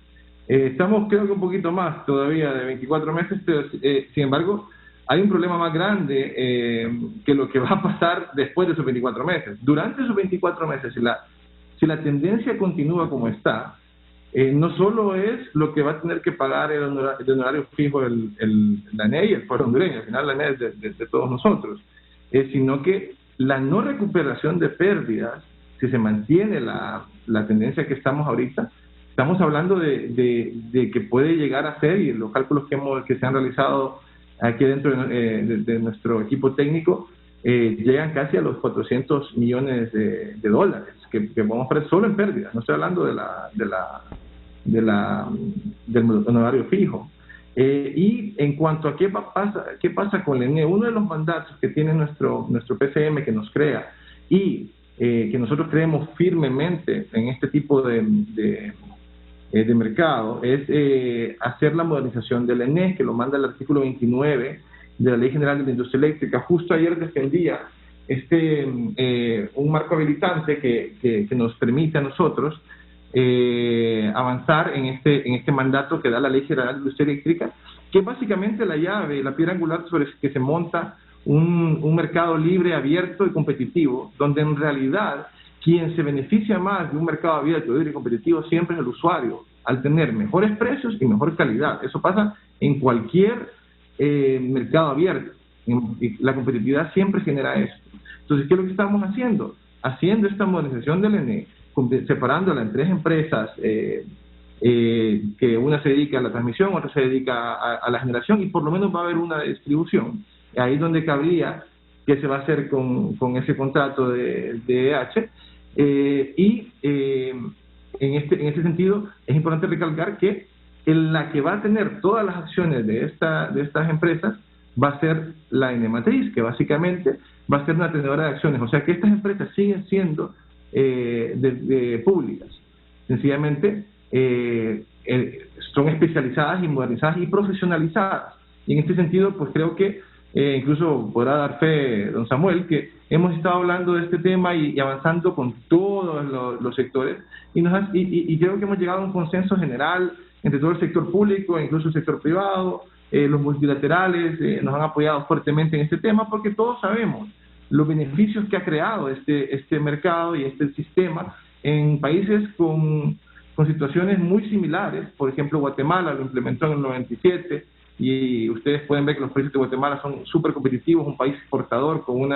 Estamos creo que un poquito más todavía de 24 meses, pero sin embargo hay un problema más grande que lo que va a pasar después de esos 24 meses. Durante esos 24 meses, si la tendencia continúa como está, no solo es lo que va a tener que pagar el honorario fijo la ANE y el pueblo hondureño, al final la ANE es de todos nosotros, sino que la no recuperación de pérdidas, si se mantiene la tendencia que estamos ahorita, estamos hablando de que puede llegar a ser, y los cálculos que se han realizado aquí dentro de nuestro equipo técnico, llegan casi a los 400 millones de dólares que vamos a perder solo en pérdidas. No estoy hablando del honorario fijo. Y en cuanto a qué pasa con el ENE, uno de los mandatos que tiene nuestro PCM que nos crea y que nosotros creemos firmemente en este tipo de mercado es hacer la modernización del ENE, que lo manda el artículo 29 de la Ley General de la Industria Eléctrica. Justo ayer defendía un marco habilitante que nos permite a nosotros avanzar en este mandato que da la Ley General de la Industria Eléctrica, que es básicamente la llave, la piedra angular sobre que se monta un mercado libre, abierto y competitivo, donde en realidad quien se beneficia más de un mercado abierto, libre y competitivo siempre es el usuario, al tener mejores precios y mejor calidad. Eso pasa en cualquier mercado abierto. La competitividad siempre genera eso. Entonces, ¿qué es lo que estamos haciendo? Haciendo esta modernización del ENE, separándola en tres empresas, que una se dedica a la transmisión, otra se dedica a la generación, y por lo menos va a haber una distribución. Ahí es donde cabría qué se va a hacer con ese contrato de EH. En este sentido, es importante recalcar que la que va a tener todas las acciones de estas empresas va a ser la ENE Matriz, que básicamente va a ser una tenedora de acciones. O sea que estas empresas siguen siendo públicas. Sencillamente son especializadas y modernizadas y profesionalizadas. Y en este sentido, pues creo que incluso podrá dar fe don Samuel que hemos estado hablando de este tema y avanzando con todos los sectores y creo que hemos llegado a un consenso general entre todo el sector público, incluso el sector privado, los multilaterales nos han apoyado fuertemente en este tema porque todos sabemos los beneficios que ha creado este mercado y este sistema en países con situaciones muy similares. Por ejemplo, Guatemala lo implementó en el 97 y ustedes pueden ver que los precios de Guatemala son súper competitivos, un país exportador con un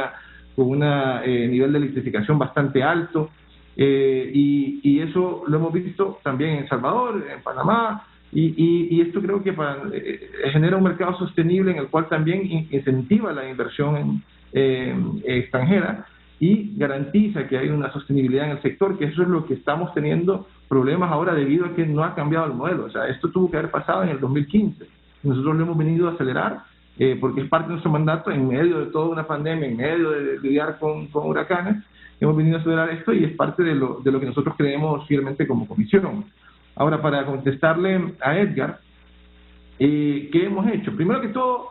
nivel de electrificación bastante alto, y eso lo hemos visto también en El Salvador, en Panamá, y esto creo que genera un mercado sostenible en el cual también incentiva la inversión extranjera y garantiza que hay una sostenibilidad en el sector, que eso es lo que estamos teniendo problemas ahora debido a que no ha cambiado el modelo. O sea, esto tuvo que haber pasado en el 2015. Nosotros lo hemos venido a acelerar porque es parte de nuestro mandato en medio de toda una pandemia, en medio de lidiar con huracanes, hemos venido a acelerar esto y es parte de lo que nosotros creemos fielmente como comisión. Ahora, para contestarle a Edgar, ¿qué hemos hecho? Primero que todo,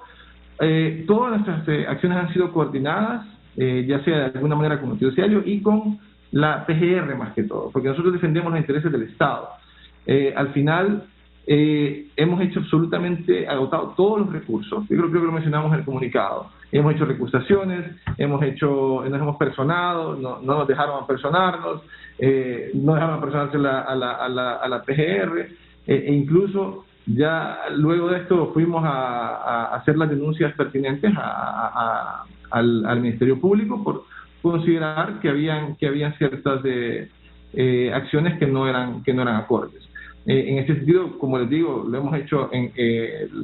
todas nuestras acciones han sido coordinadas, ya sea de alguna manera con el Noticiario y con la PGR más que todo, porque nosotros defendemos los intereses del Estado. Al final, hemos hecho absolutamente, agotado todos los recursos. Yo creo que lo mencionamos en el comunicado. Hemos hecho recusaciones, nos hemos personado, no nos dejaron apersonarnos, no dejaron apersonarse a la PGR, e incluso ya luego de esto fuimos a hacer las denuncias pertinentes al Ministerio Público por considerar que habían ciertas acciones que no eran acordes. En ese sentido, como les digo, lo hemos hecho en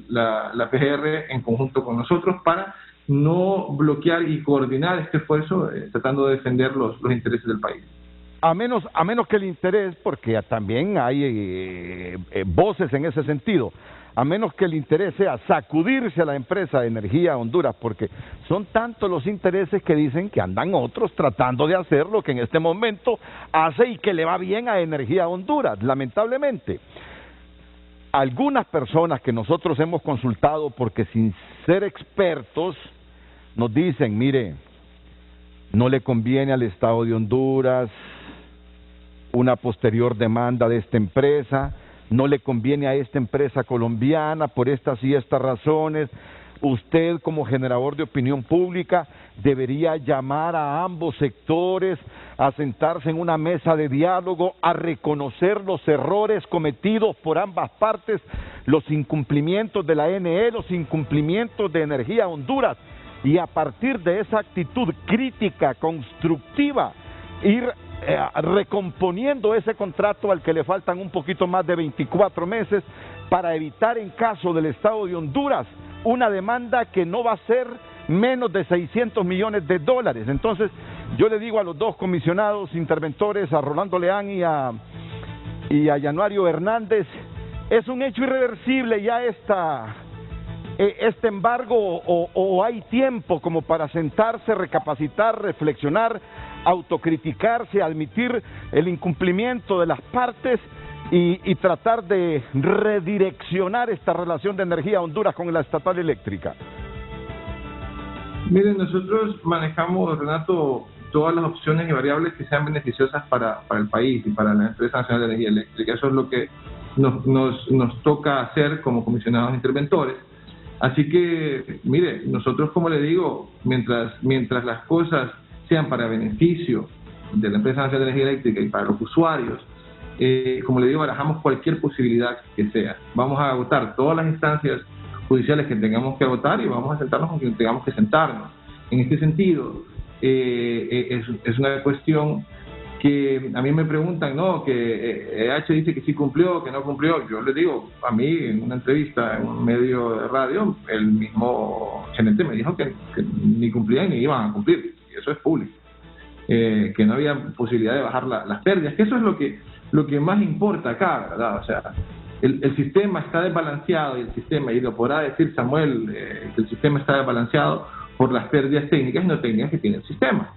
la PGR en conjunto con nosotros para no bloquear y coordinar este esfuerzo, tratando de defender los intereses del país. A menos que el interés, porque también hay voces en ese sentido, a menos que el interés sea sacudirse a la empresa de Energía Honduras, porque son tantos los intereses que dicen que andan otros tratando de hacer lo que en este momento hace y que le va bien a Energía Honduras, lamentablemente. Algunas personas que nosotros hemos consultado, porque sin ser expertos, nos dicen, mire, no le conviene al Estado de Honduras una posterior demanda de esta empresa, no le conviene a esta empresa colombiana por estas y estas razones. Usted, como generador de opinión pública, debería llamar a ambos sectores a sentarse en una mesa de diálogo, a reconocer los errores cometidos por ambas partes, los incumplimientos de la ANE, los incumplimientos de Energía Honduras, y a partir de esa actitud crítica, constructiva, ir recomponiendo ese contrato al que le faltan un poquito más de 24 meses para evitar, en caso del Estado de Honduras, una demanda que no va a ser menos de $600 millones. Entonces, yo le digo a los dos comisionados interventores, a Rolando Leán y a Yanuario Hernández, es un hecho irreversible ya este embargo, o hay tiempo como para sentarse, recapacitar, reflexionar, autocriticarse, admitir el incumplimiento de las partes y tratar de redireccionar esta relación de Energía Honduras con la estatal eléctrica. Miren, nosotros manejamos, Renato, todas las opciones y variables que sean beneficiosas para el país y para la Empresa Nacional de Energía Eléctrica. Eso es lo que nos toca hacer como comisionados interventores. Así que, mire, nosotros, como le digo, mientras las cosas sean para beneficio de la Empresa Nacional de Energía Eléctrica y para los usuarios, como le digo, barajamos cualquier posibilidad que sea. Vamos a agotar todas las instancias judiciales que tengamos que agotar y vamos a sentarnos con quien tengamos que sentarnos. En este sentido, es una cuestión que a mí me preguntan, no, que EH dice que sí cumplió, que no cumplió. Yo les digo, a mí en una entrevista en un medio de radio, el mismo gerente me dijo que ni cumplían ni iban a cumplir, y eso es público, que no había posibilidad de bajar las pérdidas, que eso es lo que más importa acá, ¿verdad? O sea, el sistema está desbalanceado, y lo podrá decir Samuel, que el sistema está desbalanceado por las pérdidas técnicas y no técnicas que tiene el sistema.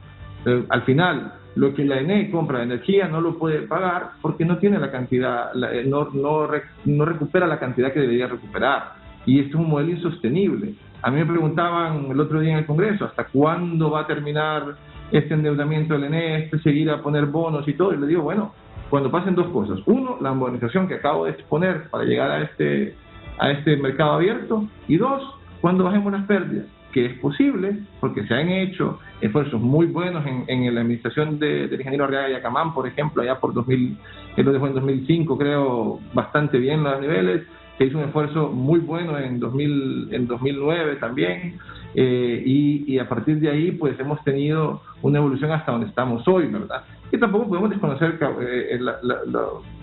Al final, lo que la ENE compra de energía no lo puede pagar porque no tiene la cantidad, no recupera la cantidad que debería recuperar. Y esto es un modelo insostenible. A mí me preguntaban el otro día en el Congreso, ¿hasta cuándo va a terminar este endeudamiento del ENE, seguir a poner bonos y todo? Y le digo, bueno, cuando pasen dos cosas. Uno, la modernización que acabo de exponer para llegar a este mercado abierto. Y dos, cuando bajemos las pérdidas, que es posible, porque se han hecho esfuerzos muy buenos en la administración del ingeniero Arriaga Yacamán, por ejemplo, allá por 2000, él lo dejó en 2005, creo, bastante bien los niveles. Se hizo un esfuerzo muy bueno en 2009 también, y a partir de ahí pues hemos tenido una evolución hasta donde estamos hoy, ¿verdad? Que tampoco podemos desconocer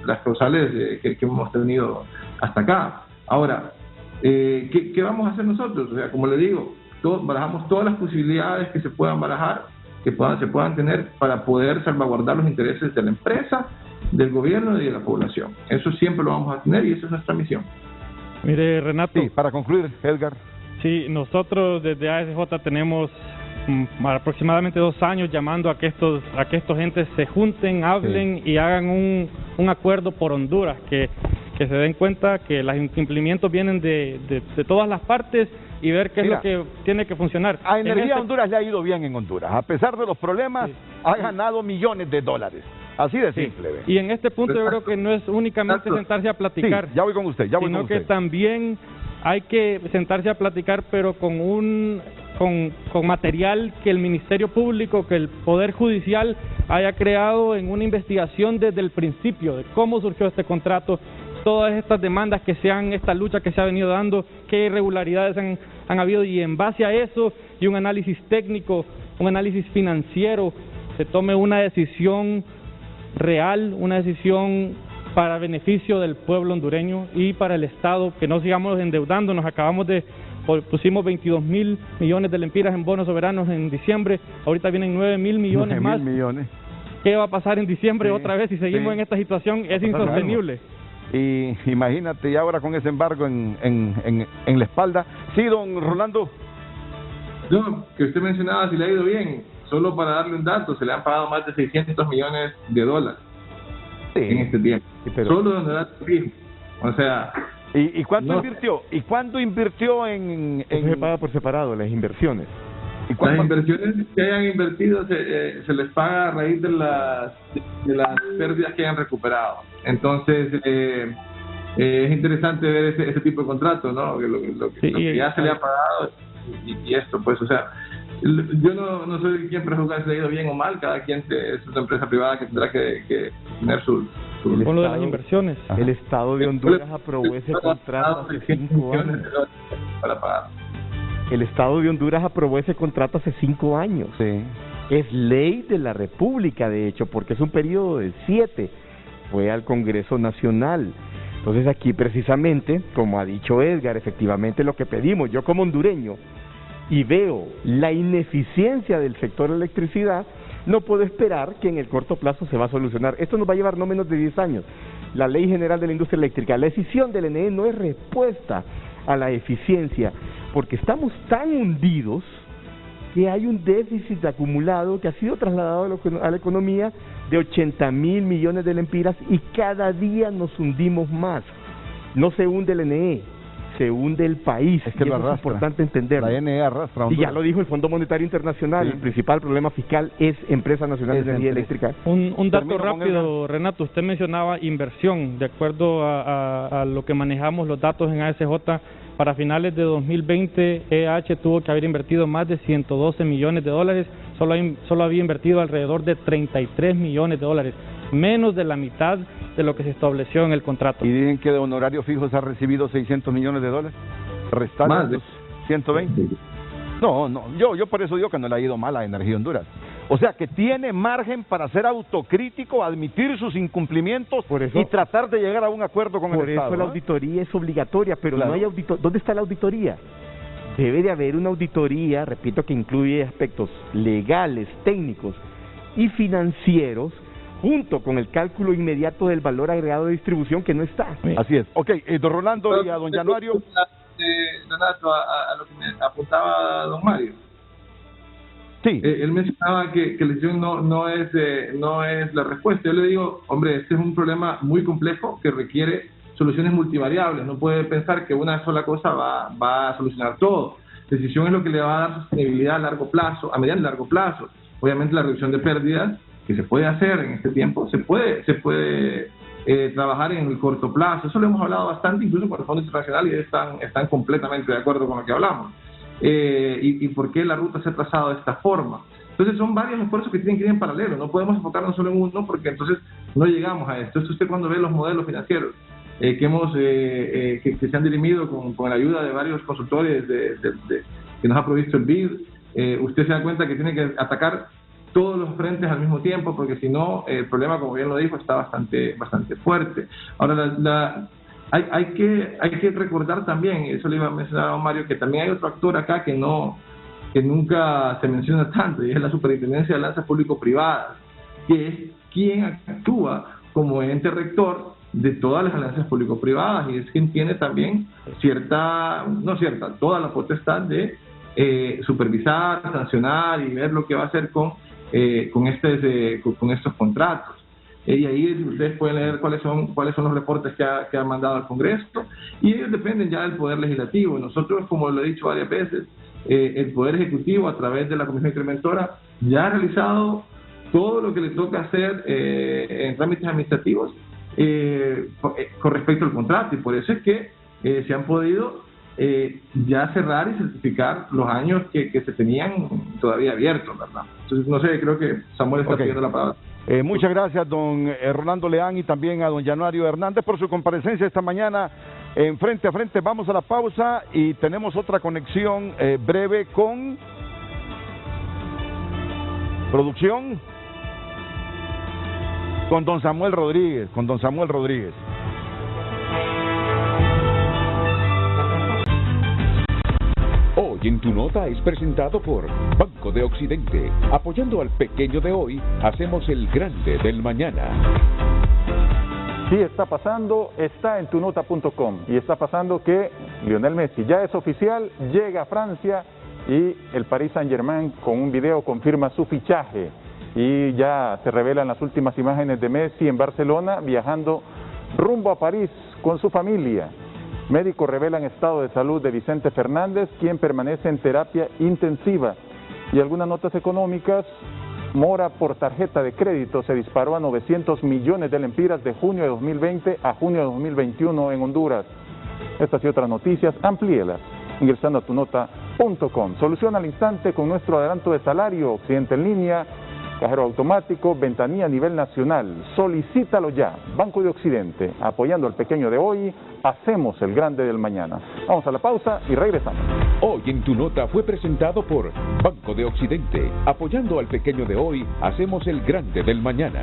las causales que hemos tenido hasta acá. Ahora, ¿qué vamos a hacer nosotros? O sea, como le digo, barajamos todas las posibilidades que se puedan barajar, se puedan tener para poder salvaguardar los intereses de la empresa, del gobierno y de la población. Eso siempre lo vamos a tener y esa es nuestra misión. Mire, Renato. Sí, para concluir, Edgar. Sí, nosotros desde ASJ tenemos aproximadamente 2 años llamando a que estos entes se junten, hablen y hagan un acuerdo por Honduras, que se den cuenta que los incumplimientos vienen de todas las partes y ver qué es lo que tiene que funcionar. A Energía Honduras le ha ido bien en Honduras. A pesar de los problemas, ha ganado millones de dólares. Así de simple. Y en este punto yo creo que no es únicamente sentarse a platicar. Sí, ya voy con usted, sino que también hay que sentarse a platicar, pero con material que el Ministerio Público, que el Poder Judicial haya creado en una investigación desde el principio de cómo surgió este contrato, todas estas demandas esta lucha que se ha venido dando, qué irregularidades han habido, y en base a eso y un análisis técnico, un análisis financiero, se tome una decisión real, una decisión para beneficio del pueblo hondureño y para el Estado, que no sigamos endeudándonos. Pusimos 22.000 millones de lempiras en bonos soberanos en diciembre, ahorita vienen 9.000 millones más. ¿Qué va a pasar en diciembre otra vez si seguimos en esta situación? Es insostenible. Y imagínate, y ahora con ese embargo en la espalda. Sí, don Rolando. No, que usted mencionaba si le ha ido bien. Solo para darle un dato, se le han pagado más de 600 millones de dólares en este tiempo. Sí, solo de honorario fijo. O sea... ¿Y cuánto invirtió? ¿Y cuánto invirtió en...? Se paga por separado, las inversiones. Las inversiones que hayan invertido se les paga a raíz de las pérdidas que hayan recuperado. Entonces, es interesante ver ese tipo de contratos, ¿no? Lo que ya se le ha pagado y esto, pues, o sea... Yo no soy quien prejuzgar si le ha ido bien o mal. Cada quien es una empresa privada que tendrá que tener su con lo de las inversiones. El Estado de Honduras aprobó ese contrato hace 5 años. Para pagar. El Estado de Honduras aprobó ese contrato hace 5 años. Sí. Es ley de la República, de hecho, porque es un periodo de 7. Fue al Congreso Nacional. Entonces aquí precisamente, como ha dicho Edgar, efectivamente lo que pedimos, yo como hondureño, y veo la ineficiencia del sector electricidad, no puedo esperar que en el corto plazo se va a solucionar. Esto nos va a llevar no menos de 10 años. La Ley General de la Industria Eléctrica, la decisión del NE no es respuesta a la eficiencia, porque estamos tan hundidos que hay un déficit acumulado que ha sido trasladado a la economía de 80.000 millones de lempiras y cada día nos hundimos más. No se hunde el NE, se hunde el país. Es que y eso es importante entenderlo. La NE arrastra. Y ya lo dijo el Fondo Monetario Internacional, sí. El principal problema fiscal es Empresa Nacional de Energía Eléctrica. Un dato rápido, Renato, usted mencionaba inversión. De acuerdo a lo que manejamos los datos en ASJ, para finales de 2020, EH tuvo que haber invertido más de 112 millones de dólares, solo había invertido alrededor de 33 millones de dólares, menos de la mitad de lo que se estableció en el contrato. Y dicen que de honorarios fijos ha recibido 600 millones de dólares, restando más de 120. No, yo por eso digo que no le ha ido mal a Energía Honduras. O sea, que tiene margen para ser autocrítico, admitir sus incumplimientos y tratar de llegar a un acuerdo con el Estado. Por eso la auditoría es obligatoria, pero claro. No hay auditoría. ¿Dónde está la auditoría? Debe de haber una auditoría, repito, que incluye aspectos legales, técnicos y financieros, junto con el cálculo inmediato del valor agregado de distribución, que no está. Así es. Ok, don Rolando y a don Januario. Renato, a lo que me apuntaba don Mario. Sí. Él mencionaba que la decisión no es la respuesta. Yo le digo, hombre, este es un problema muy complejo que requiere soluciones multivariables. No puede pensar que una sola cosa va a solucionar todo. La decisión es lo que le va a dar sostenibilidad a largo plazo, a mediano y largo plazo. Obviamente la reducción de pérdidas que se puede hacer en este tiempo, se puede trabajar en el corto plazo. Eso lo hemos hablado bastante, incluso con el Fondo Internacional, y están completamente de acuerdo con lo que hablamos. Y por qué la ruta se ha trazado de esta forma. Entonces son varios esfuerzos que tienen que ir en paralelo, no podemos enfocarnos solo en uno porque entonces no llegamos a esto. Esto usted cuando ve los modelos financieros que se han dirimido con la ayuda de varios consultores que nos ha provisto el BID, usted se da cuenta que tiene que atacar todos los frentes al mismo tiempo, porque si no, el problema, como bien lo dijo, está bastante fuerte. Ahora, hay que recordar también, eso le iba a mencionar a Mario, que también hay otro actor acá que nunca se menciona tanto, y es la Superintendencia de Alianzas Público-Privadas, que es quien actúa como ente rector de todas las alianzas público-privadas, y es quien tiene también toda la potestad de supervisar, sancionar y ver lo que va a hacer con estos contratos. Y ahí ustedes pueden leer cuáles son los reportes que ha mandado al Congreso, y ellos dependen ya del Poder Legislativo. Nosotros, como lo he dicho varias veces, el Poder Ejecutivo, a través de la Comisión Interventora, ya ha realizado todo lo que le toca hacer en trámites administrativos con respecto al contrato, y por eso es que se han podido ya cerrar y certificar los años que se tenían todavía abiertos, ¿verdad? Entonces, no sé, creo que Samuel está pidiendo la palabra. Muchas gracias, don Rolando Leán, y también a don Januario Hernández por su comparecencia esta mañana en Frente a Frente. Vamos a la pausa y tenemos otra conexión breve con producción, con don Samuel Rodríguez, Hoy en Tu Nota es presentado por Banco de Occidente. Apoyando al pequeño de hoy, hacemos el grande del mañana. Sí, está pasando, está en tunota.com, y está pasando que Lionel Messi ya es oficial, llega a Francia, y el Paris Saint-Germain con un video confirma su fichaje, y ya se revelan las últimas imágenes de Messi en Barcelona viajando rumbo a París con su familia. Médicos revelan estado de salud de Vicente Fernández, quien permanece en terapia intensiva. Y algunas notas económicas: mora por tarjeta de crédito se disparó a 900 millones de lempiras de junio de 2020 a junio de 2021 en Honduras. Estas y otras noticias, amplíelas ingresando a tunota.com. Soluciona al instante con nuestro adelanto de salario, Occidente en línea, cajero automático, ventanilla a nivel nacional. Solicítalo ya. Banco de Occidente, apoyando al pequeño de hoy, hacemos el grande del mañana. Vamos a la pausa y regresamos. Hoy en Tu Nota fue presentado por Banco de Occidente. Apoyando al pequeño de hoy, hacemos el grande del mañana.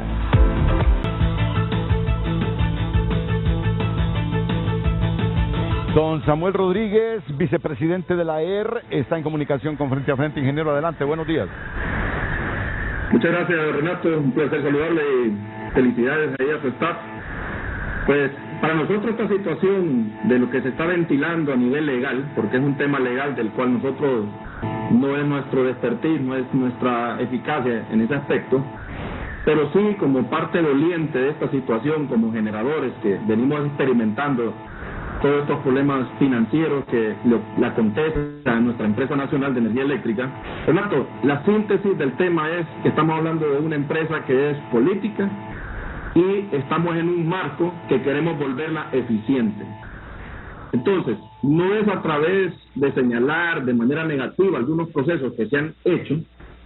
don Samuel Rodríguez, vicepresidente de la AER, está en comunicación con Frente a Frente. Ingeniero, adelante, buenos días. Muchas gracias, Renato, un placer saludarle y felicidades ahí a su staff. Pues para nosotros esta situación de lo que se está ventilando a nivel legal, porque es un tema legal del cual nosotros no es nuestro expertise, no es nuestra eficacia en ese aspecto, pero sí como parte doliente de esta situación, como generadores que venimos experimentando todos estos problemas financieros que le acontecen a nuestra empresa nacional de energía eléctrica. Renato, la síntesis del tema es que estamos hablando de una empresa que es política y estamos en un marco que queremos volverla eficiente. Entonces, no es a través de señalar de manera negativa algunos procesos que se han hecho,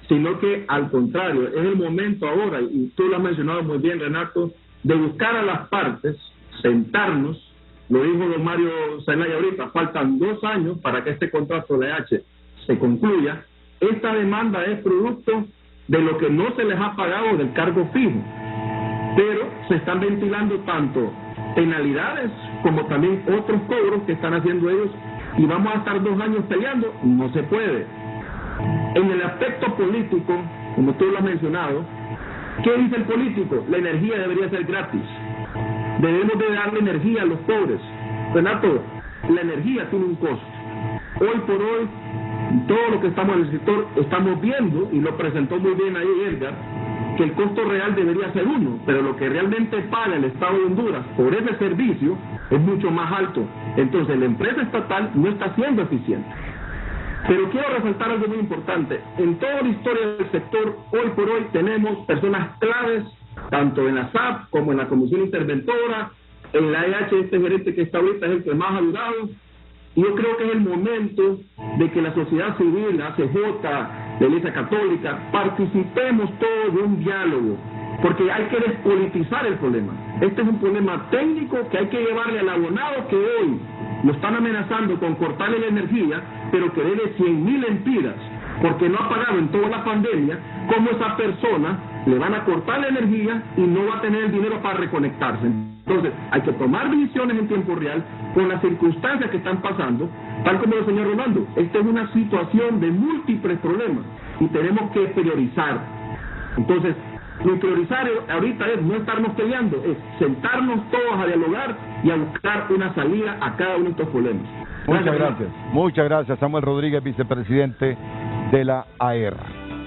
sino que al contrario, es el momento ahora, y tú lo has mencionado muy bien, Renato, de buscar a las partes, sentarnos. Lo dijo don Mario Zelaya ahorita, faltan 2 años para que este contrato de H se concluya. Esta demanda es producto de lo que no se les ha pagado del cargo fijo, pero se están ventilando tanto penalidades como también otros cobros que están haciendo ellos, y vamos a estar 2 años peleando. No se puede. En el aspecto político, como tú lo has mencionado, ¿qué dice el político? La energía debería ser gratis. Debemos de darle energía a los pobres. Renato, la energía tiene un costo. Hoy por hoy, todo lo que estamos en el sector estamos viendo, y lo presentó muy bien ahí Edgar, que el costo real debería ser 1, pero lo que realmente paga el Estado de Honduras por ese servicio es mucho más alto. Entonces la empresa estatal no está siendo eficiente. Pero quiero resaltar algo muy importante. En toda la historia del sector, hoy por hoy tenemos personas claves, tanto en la SAP como en la Comisión Interventora, en la EH, este gerente que está ahorita es el que más ha durado. Y yo creo que es el momento de que la sociedad civil, la ACJ, la Iglesia Católica, participemos todos de un diálogo, porque hay que despolitizar el problema. Este es un problema técnico que hay que llevarle al abonado que hoy lo están amenazando con cortarle la energía, pero que debe 100.000 lempiras, porque no ha pagado en toda la pandemia. ¿Cómo esa persona le van a cortar la energía y no va a tener el dinero para reconectarse? Entonces, hay que tomar decisiones en tiempo real con las circunstancias que están pasando, tal como el señor Rolando. Esta es una situación de múltiples problemas y tenemos que priorizar. Entonces, lo priorizar ahorita es no estarnos peleando, es sentarnos todos a dialogar y a buscar una salida a cada uno de estos problemas. Muchas gracias, Samuel Rodríguez, vicepresidente de la AER.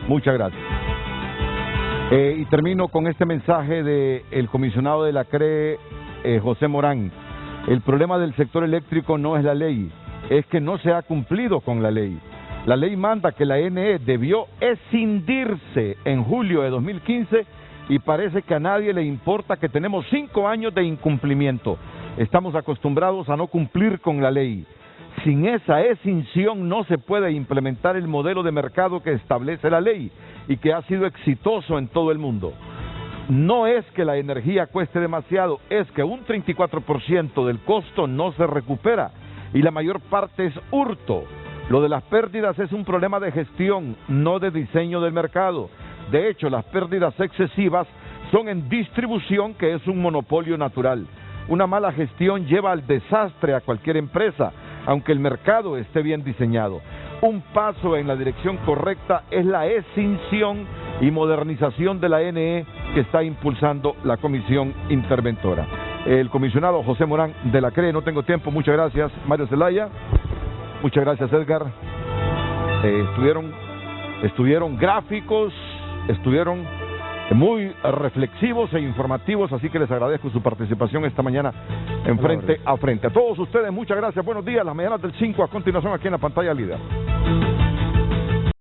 Muchas gracias. Y termino con este mensaje del comisionado de la CRE, José Morán. El problema del sector eléctrico no es la ley, es que no se ha cumplido con la ley. La ley manda que la NE debió escindirse en julio de 2015 y parece que a nadie le importa que tenemos 5 años de incumplimiento. Estamos acostumbrados a no cumplir con la ley. Sin esa escinsión no se puede implementar el modelo de mercado que establece la ley y que ha sido exitoso en todo el mundo. No es que la energía cueste demasiado, es que un 34% del costo no se recupera y la mayor parte es hurto. Lo de las pérdidas es un problema de gestión, no de diseño del mercado. De hecho, las pérdidas excesivas son en distribución, que es un monopolio natural. Una mala gestión lleva al desastre a cualquier empresa, aunque el mercado esté bien diseñado. Un paso en la dirección correcta es la escinsión y modernización de la NE que está impulsando la Comisión Interventora. El comisionado José Morán de la CRE, no tengo tiempo, muchas gracias. Mario Zelaya, muchas gracias, Edgar. Estuvieron gráficos, estuvieron muy reflexivos e informativos, así que les agradezco su participación esta mañana en Frente a Frente. A todos ustedes, muchas gracias, buenos días, las mañanas del 5 a continuación aquí en la pantalla líder.